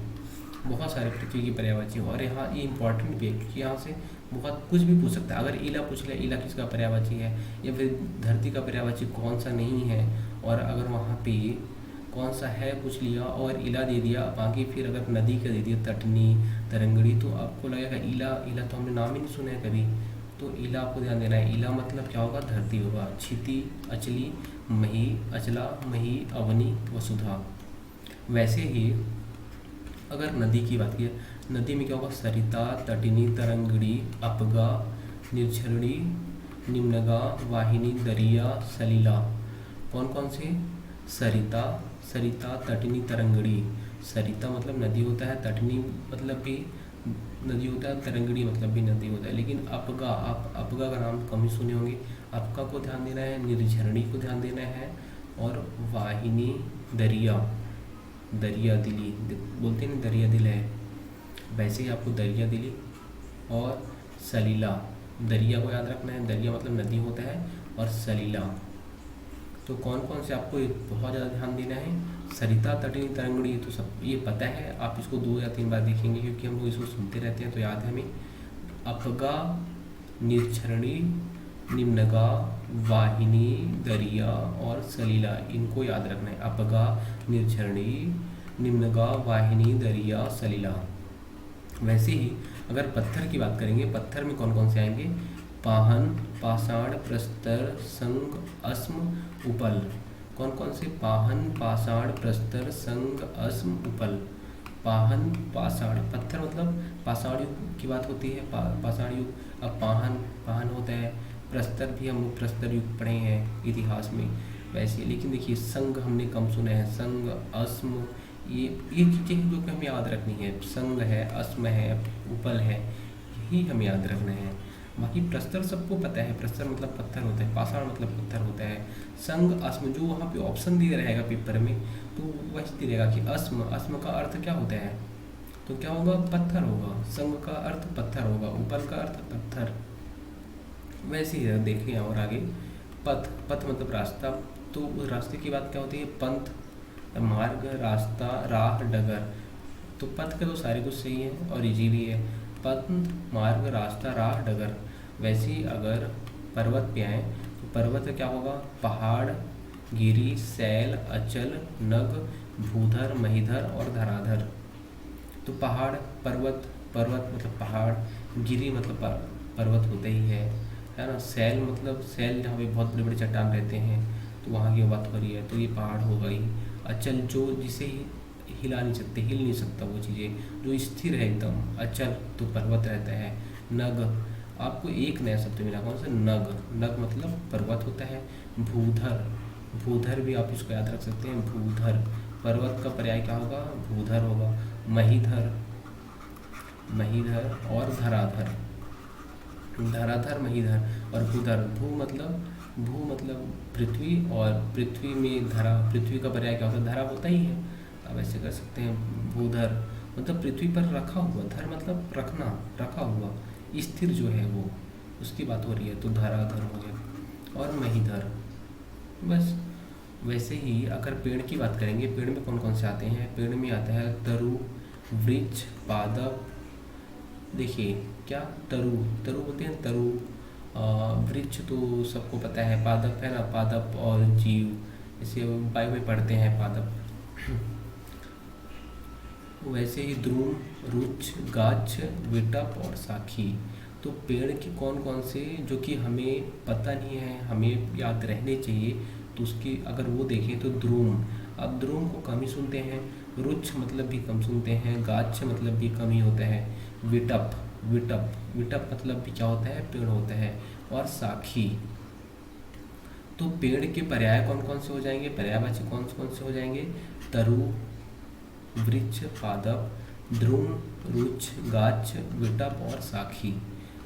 बहुत सारे पृथ्वी की पर्यायवाची। और यहाँ ये इंपॉर्टेंट भी है क्योंकि यहाँ से बहुत कुछ भी पूछ सकता है। अगर इला पूछ ले, इला किसका पर्यायवाची है, या फिर धरती का पर्यायवाची कौन सा नहीं है, और अगर वहाँ पे कौन सा है पूछ लिया और इला दे दिया, बाकी फिर अगर नदी का दे दिया, तटनी, तरंगड़ी, तो आपको लगेगा इला तो हमने नाम ही नहीं सुना है कभी। तो इला आपको ध्यान देना है। इला मतलब क्या होगा? धरती होगा। क्षिति, अचली, मही, अचला, मही, अवनी, वसुधा। वैसे ही अगर नदी की बात की, नदी में क्या होगा? सरिता, तटिनी, तरंगड़ी, अपगा, निर्झरणी, निम्नगा, वाहिनी, दरिया, सलीला। कौन कौन से? सरिता, तटिनी, तरंगड़ी। सरिता मतलब नदी होता है, तटिनी मतलब भी नदी होता है, तरंगड़ी मतलब भी नदी होता है। लेकिन अपगा, आप अपगा का नाम कम ही सुने होंगे। अपगा को ध्यान देना है, निर्झरणी को ध्यान देना है, और वाहिनी, दरिया दिली बोलते हैं ना, दरिया दिल है, वैसे ही आपको दरिया दिली और सलीला। दरिया को याद रखना है, दरिया मतलब नदी होता है, और सलीला। तो कौन कौन से आपको बहुत ज़्यादा ध्यान देना है? सरिता, तटिनी, तरंगड़ी, तो सब ये पता है। आप इसको 2 या 3 बार देखेंगे क्योंकि हम लोग इसको सुनते रहते हैं, तो याद है हमें। अपगा, निर्झरणी, निम्नगा, वाहिनी, दरिया और सलीला, इनको याद रखना है। अपगा, निर्झरणी, निम्नगा, वाहिनी, दरिया, सलीला। वैसे ही अगर पत्थर की बात करेंगे, पत्थर में कौन कौन से आएंगे? पाहन, पाषाण, प्रस्तर, संग, अस्म, उपल। कौन कौन से? पाहन, पाषाण, प्रस्तर, संग, अस्म, उपल। पाहन, पाषाण, पत्थर मतलब पाषाण युग की बात होती है, पाषाण युग। अब पाहन होता है, प्रस्तर भी हम लोग प्रस्तर युग पढ़े हैं इतिहास में वैसे। लेकिन देखिए संग हमने कम सुना है, संग, अस्म, ये चीज़ें जो कि हमें याद रखनी है। संग है, अस्म है, उपल है, यही हमें याद रखना है। बाकी प्रस्तर सबको पता है, प्रस्तर मतलब पत्थर होता है, पाषाण मतलब पत्थर होता है। संग, अस्म जो वहाँ पे ऑप्शन दिया रहेगा पेपर में, तो वही दिएगा कि अस्म का अर्थ क्या होता है, तो क्या होगा? पत्थर होगा। संग का अर्थ पत्थर होगा, उपल का अर्थ पत्थर। वैसे ही देखें और आगे पथ मतलब रास्ता। तो रास्ते की बात क्या होती है? पंथ, मार्ग, रास्ता, राह, डगर। तो पथ के तो सारे कुछ सही है और इजी भी है। पंथ, मार्ग, रास्ता, राह, डगर। वैसे ही अगर पर्वत पे आए तो पर्वत क्या होगा? पहाड़, गिरी, शैल, अचल, नग, भूधर, महीधर और धराधर। तो पहाड़, पर्वत मतलब पहाड़, गिरी मतलब पर्वत होते ही है ना। शैल मतलब शैल जहाँ पे बहुत बड़े बड़े चट्टान रहते हैं, तो वहाँ की बात हो रही है, तो ये पहाड़ हो गई। अचल जो जिसे हिला नहीं सकते, हिल नहीं सकता, वो चीज़ें जो स्थिर है एकदम। अचल तो पर्वत रहता है। नग, आपको एक नया शब्द मिला, कौन सा? नग। नग मतलब पर्वत होता है। भूधर, भूधर भी आप इसको याद रख सकते हैं, भूधर। पर्वत का पर्याय क्या होगा? भूधर होगा। महीधर, महीधर और धराधर। धराधर, महीधर और भूधर। भू मतलब पृथ्वी, और पृथ्वी में धरा, पृथ्वी का पर्याय क्या होता है? धरा होता ही है। अब ऐसे कर सकते हैं, भूधर मतलब पृथ्वी पर रखा हुआ, धर मतलब रखना, रखा हुआ, स्थिर जो है वो, उसकी बात हो रही है, तो धराधर हो गया। और महीधर, बस। वैसे ही अगर पेड़ की बात करेंगे, पेड़ में कौन कौन से आते हैं? पेड़ में आता है तरु, वृक्ष, पादप। देखिए क्या, तरु, तरु बोलते हैं, तरु। वृक्ष तो सबको पता है, पादप है ना, पादप और जीव, इसे बायो में पढ़ते हैं, पादप। वैसे ही द्रुम, रुच्छ, गाछ, विटप और साखी। तो पेड़ के कौन कौन से जो कि हमें पता नहीं है, हमें याद रहने चाहिए, तो उसकी अगर वो देखें तो द्रुम, अब द्रुम को कम ही सुनते हैं। रुच्छ मतलब भी कम सुनते हैं। गाछ मतलब भी कम ही होता है। विटप, विटप, विटप मतलब भी क्या होता है? पेड़ होता है। और साखी। तो पेड़ के पर्याय कौन कौन से हो जाएंगे? पर्यायवाची कौन कौन से हो जाएंगे? तरु, वृक्ष, पादप, द्रुम, रुच्छ, गाछ, विटप और साखी।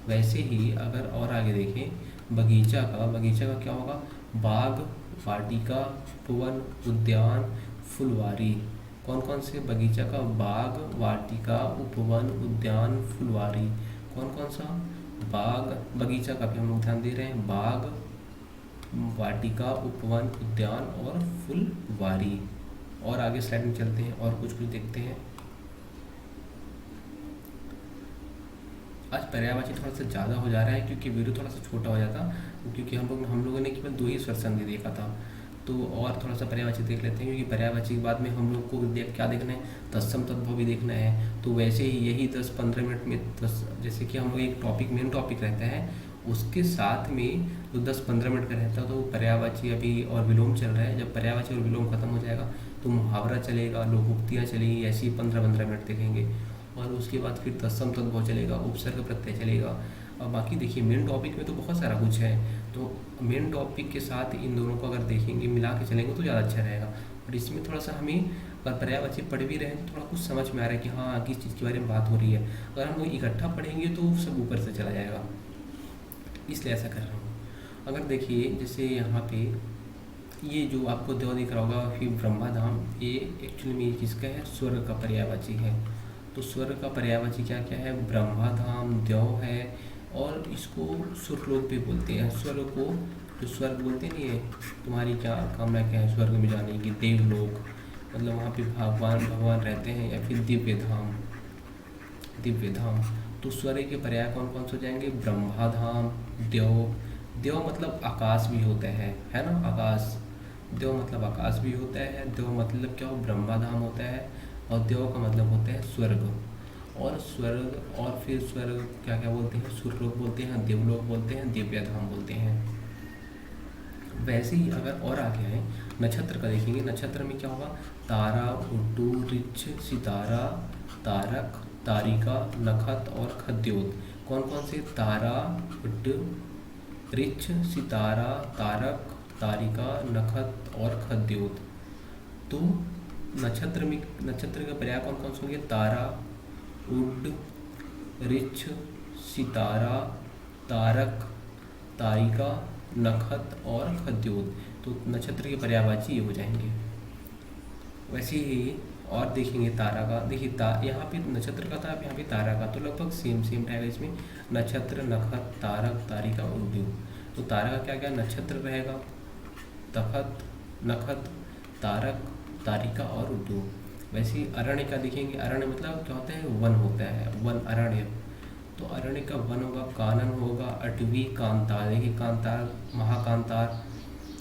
वैसे ही अगर और आगे देखें, बगीचा का क्या होगा? बाग, वाटिका, उपवन, उद्यान, फुलवारी। कौन कौन से? बगीचा का बाग, वाटिका, उपवन, उद्यान, फुलवारी। कौन कौन सा? बाग, बगीचा का भी हम लोग ध्यान दे रहे हैं, बाग, वाटिका, उपवन, उद्यान और फुलवारी। और आगे स्लाइड में चलते हैं और कुछ देखते हैं। आज पर्यायवाची थोड़ा सा ज़्यादा हो जा रहा है क्योंकि वीडियो थोड़ा सा छोटा हो जाता, क्योंकि हम लोगों ने केवल 2 ही स्वर संधि देखा था। तो और थोड़ा सा पर्यायवाची देख लेते हैं, क्योंकि पर्यायवाची के बाद में हम लोग को क्या देखना है? तत्सम तद्भव भी देखना है। तो वैसे ही यही 10-15 मिनट में जैसे कि हम लोग एक टॉपिक, मेन टॉपिक रहता है, उसके साथ में जो 10-15 मिनट का रहता है, तो पर्यायवाची अभी और विलोम चल रहा है। जब पर्यायवाची और विलोम खत्म हो जाएगा तो मुहावरा चलेगा, लोकोक्तियाँ चलेगी, ऐसी 15-15 मिनट देखेंगे। और उसके बाद फिर तत्सम तद्भव चलेगा, उपसर्ग प्रत्यय चलेगा। और बाकी देखिए मेन टॉपिक में तो बहुत सारा कुछ है, तो मेन टॉपिक के साथ इन दोनों को अगर देखेंगे, मिला के चलेंगे तो ज़्यादा अच्छा रहेगा। और इसमें थोड़ा सा हमें अगर पर्यायवाची पढ़ भी रहे हैं तो थोड़ा कुछ समझ में आ रहा है कि हाँ किस चीज़ के बारे में बात हो रही है। अगर हम लोग इकट्ठा पढ़ेंगे तो सब ऊपर से चला जाएगा, इसलिए ऐसा कर रहा हूँ। अगर देखिए जैसे यहाँ पे ये जो आपको देव दिख रहा होगा, फिर ब्रह्माधाम, ये एक्चुअली में किसका है? स्वर्ग का पर्यायवाची है। तो स्वर्ग का पर्यायवाची क्या क्या है? ब्रह्माधाम, देव है, और इसको सुरलोक भी बोलते हैं। स्वर्ग को जो स्वर्ग बोलते नहीं है, तुम्हारी क्या कामना क्या है स्वर्ग में जाने की? देवलोक, मतलब वहाँ पे भगवान रहते हैं, या फिर दिव्य धाम, दिव्य धाम। तो स्वर्ग के पर्याय कौन कौन से हो जाएंगे? ब्रह्माधाम, देव, देव मतलब आकाश भी होता है ना, आकाश। देव मतलब आकाश भी होता है। देव मतलब क्या हो? ब्रह्माधाम होता है। और देव का मतलब होता है स्वर्ग। और स्वर्ग, और फिर स्वर्ग क्या क्या बोलते हैं? सुरलोक बोलते हैं, देवलोक बोलते हैं, दिव्यधाम बोलते हैं। वैसे ही अगर और आगे आए, नक्षत्र का देखेंगे, नक्षत्र में क्या होगा? तारा, उड्डू, ऋक्ष, सितारा, तारक, तारिका, नखत और खद्योत। कौन कौन से? तारा, उड्डू, ऋक्ष, सितारा, तारक, तारिका, नखत और खद्योत। तो नक्षत्र में, नक्षत्र का पर्याय कौन कौन से होंगे? तारा, उड, ऋक्ष, सितारा, तारक, तारिका, नखत और खद्योत। तो नक्षत्र के पर्यायवाची ये हो जाएंगे। वैसे ही और देखेंगे तारा का, देखिए यहाँ पे नक्षत्र का था, यहाँ पे तारा का, तो लगभग सेम सेम रहेगा इसमें। नक्षत्र, नखत, तारक, तारिका, उड्डू। तो तारा का क्या क्या नक्षत्र रहेगा? तखत, नखत, तारक, तारिका और उड्डू। वैसे ही अरण्य का देखेंगे, अरण्य मतलब क्या होता है? वन होता है, वन, अरण्य। तो अरण्य का वन होगा, कानन होगा, अटवी, कांतार। देखिए कांतार, महाकांतार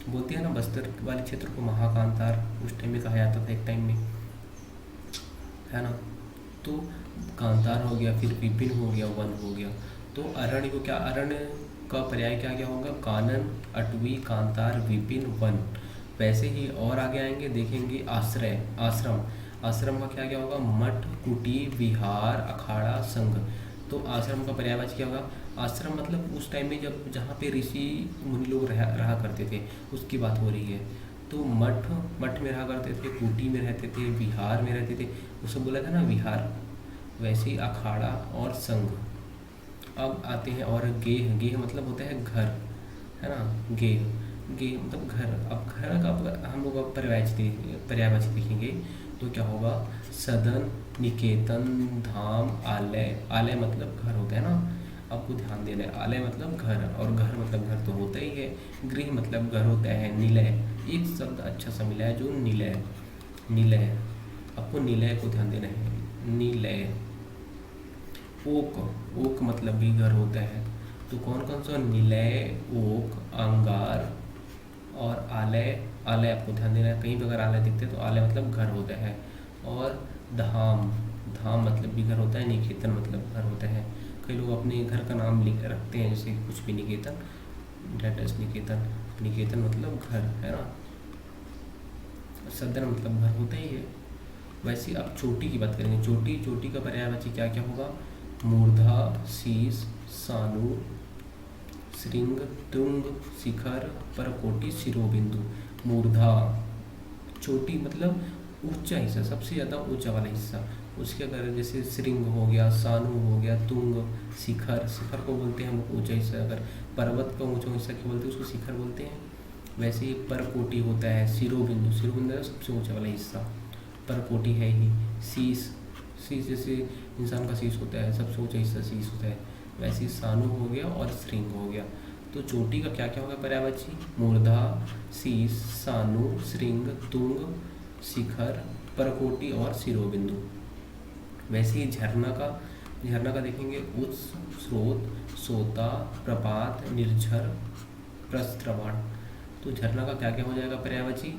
बोलते हैं ना, बस्तर वाले क्षेत्र को महाकांतार उस टाइम में कहा जाता था, एक टाइम में, है ना। तो कांतार हो गया, फिर विपिन हो गया, वन हो गया। तो अरण्य को क्या, अरण्य का पर्याय क्या क्या होगा? कानन, अटवी, कांतार, विपिन, वन। वैसे ही और आगे आएंगे देखेंगे आश्रय, आश्रम। आश्रम का क्या क्या होगा? मठ, कुटी, विहार, अखाड़ा, संघ। तो आश्रम का पर्यायवाची क्या होगा? आश्रम मतलब उस टाइम में जब जहाँ पे ऋषि मुनि लोग रहा करते थे उसकी बात हो रही है। तो मठ, मठ में रहा करते थे, कुटी में रहते थे, विहार में रहते थे, उसको बोला था ना विहार। वैसे ही अखाड़ा और संघ। अब आते हैं और गेह, गेह मतलब होता है घर, है ना। गेह, गेह मतलब घर। अब घर का हम लोग अब पर्यायवाची देखेंगे तो क्या होगा? सदन, निकेतन, धाम, आलय। आलय मतलब घर होता है ना, आपको ध्यान देना है। आलय मतलब घर, और घर मतलब घर तो होता ही है। गृह मतलब घर होता है। निलय, एक शब्द अच्छा सा मिला है जो निलय, निलय, आपको निलय को ध्यान देना है। निलय। ओक, ओक मतलब भी घर होता है। तो कौन कौन सा? निलय, ओक, अंगार और आलय। आलय आपको ध्यान देना है, कहीं भी अगर आलय दिखते तो आलय मतलब घर होता है। और धाम, धाम मतलब भी घर होता है। निकेतन मतलब घर होता है। कई लोग अपने घर का नाम लिख रखते हैं, जैसे कुछ भी निकेतन, डेटस निकेतन। निकेतन मतलब घर, है ना। सदन मतलब घर होता ही है। वैसे अब चोटी की बात करेंगे। चोटी, चोटी का पर्यायवाची क्या क्या होगा? मूर्धा, शीश, सानू, श्रृंग, तुंग, शिखर, परकोटि, शिरोबिंदु। मूर्धा, चोटी मतलब ऊंचा हिस्सा, सबसे ज़्यादा ऊंचा वाला हिस्सा। उसके अगर जैसे श्रृंग हो गया, सानू हो गया, तुंग, शिखर। शिखर को बोलते हैं हम लोग ऊंचा हिस्सा। अगर पर्वत का ऊंचा हिस्सा क्या बोलते हैं? उसको शिखर बोलते हैं। वैसे ही परकोटि होता है। शिरोबिंदु, शिरोबिंदु है सबसे ऊंचा वाला हिस्सा, परकोटि है ही। शीश, शीश जैसे इंसान का शीश होता है, सबसे ऊंचा हिस्सा शीश होता है। वैसे ही सानू हो गया और श्रृंग हो गया। तो चोटी का क्या क्या होगा पर्यायवाची? मूर्धा, शीश, सानू, श्रृंग, तुंग, शिखर, परकोटि और शिरोबिंदु। वैसे ही झरना का, झरना का देखेंगे उत्स, स्रोत, सोता, प्रपात, निर्झर, प्रस्रवण। तो झरना का क्या क्या हो जाएगा पर्यायवाची?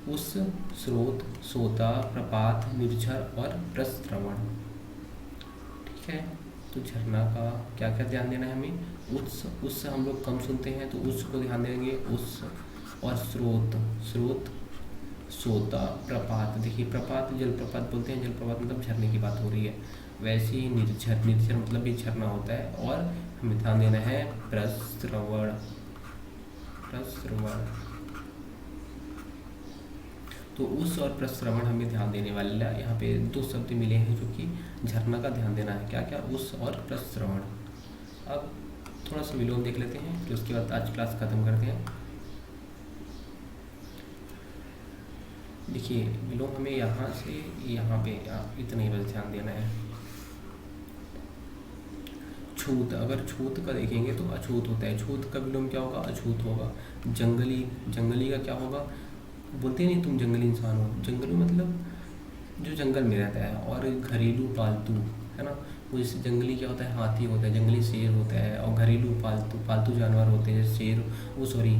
उस, स्रोत, सोता, प्रपात, निर्झर और प्रस्रवण। ठीक है। तो झरना का क्या क्या ध्यान देना है हमें? उत्स, उत्स हम लोग कम सुनते हैं तो उत्स को ध्यान देंगे। उत्स और स्रोत, स्रोत, सोता, प्रपात। देखिए प्रपात जलप्रपात बोलते हैं, जलप्रपात मतलब झरने की बात हो रही है। वैसे ही निर्झर, निर्झर मतलब भी झरना होता है। और हमें ध्यान देना है प्रस्रवण, प्रस्रवण। तो उस और प्रस्रवण हमें ध्यान देने वाला, यहाँ पे दो शब्द मिले हैं जो कि झरना का ध्यान देना है। क्या क्या? उस और प्रस्रवण। अब थोड़ा सा विलोम देख लेते हैं, फिर उसके बाद आज क्लास खत्म करते हैं। देखिए विलोम हमें यहाँ से यहाँ पे इतना ही बस ध्यान देना है। छूत, अगर छूत का देखेंगे तो अछूत होता है। छूत का विलोम क्या होगा? अछूत होगा। जंगली, जंगली का क्या होगा? बोलते नहीं तुम जंगली इंसान हो। जंगली मतलब जो जंगल में रहता है। और घरेलू, पालतू, है ना। वो जैसे जंगली क्या होता है? हाथी होता है, जंगली शेर होता है। और घरेलू पालतू, पालतू जानवर होते हैं जैसे शेर, वो सॉरी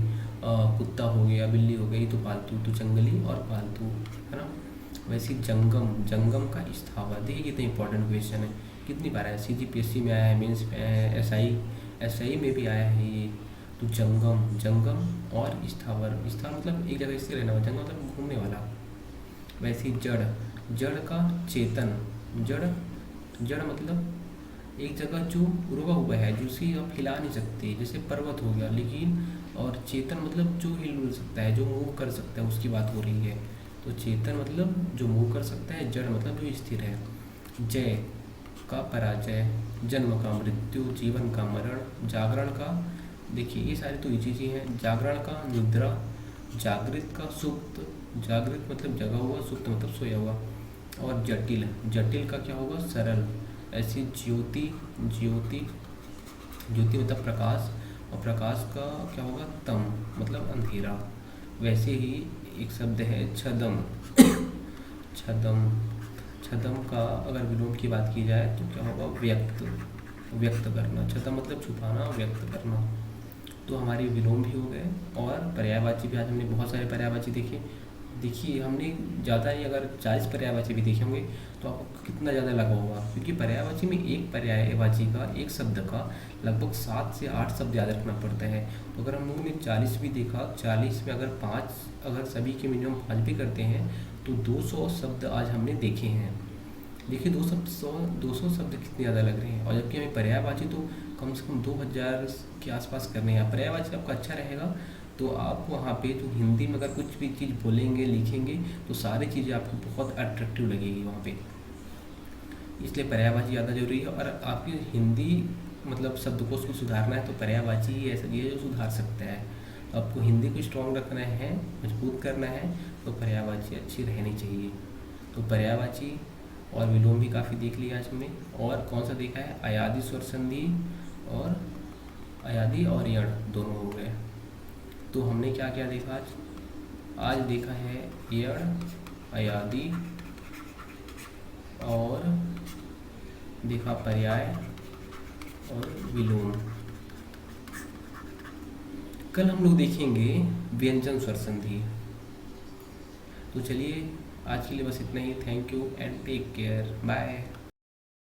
कुत्ता हो गया, बिल्ली हो गई, तो पालतू। तो जंगली और पालतू, है ना। वैसे जंगम, जंगम का स्थावर। देखिए कितना इंपॉर्टेंट क्वेश्चन है, कितनी बार आया, CGPSC में आया है, मेंस में आया है, SI में भी आया है ये। तो जंगम, जंगम और स्थावर। स्थावर मतलब एक जगह स्थिर रहना वाला, जंगम मतलब घूमने वाला। वैसे जड़, जड़ का चेतन। जड़, जड़ मतलब एक जगह जो रुका हुआ है, जिसे आप हिला नहीं सकते, जैसे पर्वत हो गया। लेकिन और चेतन मतलब जो हिल डुल सकता है, जो मूव कर सकता है, उसकी बात हो रही है। तो चेतन मतलब जो मूव कर सकता है, जड़ मतलब जो स्थिर है। जय का पराजय, जन्म का मृत्यु, जीवन का मरण, जागरण का, देखिए ये सारी तो इजी चीज़ें हैं। जागरण का निद्रा, जागृत का सुप्त, जागृत मतलब जगा हुआ, सुप्त मतलब सोया हुआ। और जटिल, जटिल का क्या होगा? सरल। ऐसी ज्योति, ज्योति, ज्योति मतलब प्रकाश, और प्रकाश का क्या होगा? तम मतलब अंधेरा। वैसे ही एक शब्द है छदम, छदम, छदम का अगर विलोम की बात की जाए तो क्या होगा? व्यक्त, व्यक्त करना। छदम मतलब छुपाना, व्यक्त करना। तो हमारे विलोम भी हो गए और पर्यायवाची भी। आज हमने बहुत सारे पर्यायवाची देखे। देखिए हमने ज़्यादा नहीं, अगर 40 पर्यायवाची भी देखे होंगे तो आपको कितना ज़्यादा लगा होगा, क्योंकि पर्यायवाची में एक पर्यायवाची का, एक शब्द का लगभग 7 से 8 शब्द याद रखना पड़ता है। तो अगर हम लोगों ने 40 भी देखा, 40 में अगर 5, अगर सभी के मिनिमम 5 भी करते हैं तो 200 शब्द आज हमने देखे हैं। देखिए 200 शब्द कितने ज़्यादा लग रहे हैं, और जबकि हमें पर्यायवाची तो कम से कम 2000 के आसपास करने हैं। पर्यायवाची आपका अच्छा रहेगा तो आप वहाँ पे जो हिंदी में अगर कुछ भी चीज़ बोलेंगे लिखेंगे तो सारी चीज़ें आपको बहुत अट्रैक्टिव लगेगी वहाँ पे। इसलिए पर्यायवाची ज़्यादा जरूरी है, और आपकी हिंदी मतलब शब्दकोश को सुधारना है तो पर्यायवाची ही ऐसा चीज़ है जो सुधार सकता है। तो आपको हिंदी को स्ट्रॉन्ग रखना है, मजबूत करना है, तो पर्यायवाची अच्छी रहनी चाहिए। तो पर्यायवाची और विलोम भी काफ़ी देख लिया आज हमने। और कौन सा देखा है, अयादी स्वर संधि, और अयादी और यण दोनों हो गए। तो हमने क्या क्या देखा आज? आज देखा है यण, अयादी, और देखा पर्याय और विलोम। कल हम लोग देखेंगे व्यंजन स्वर संधि। तो चलिए आज के लिए बस इतना ही। Thank you and take care, bye.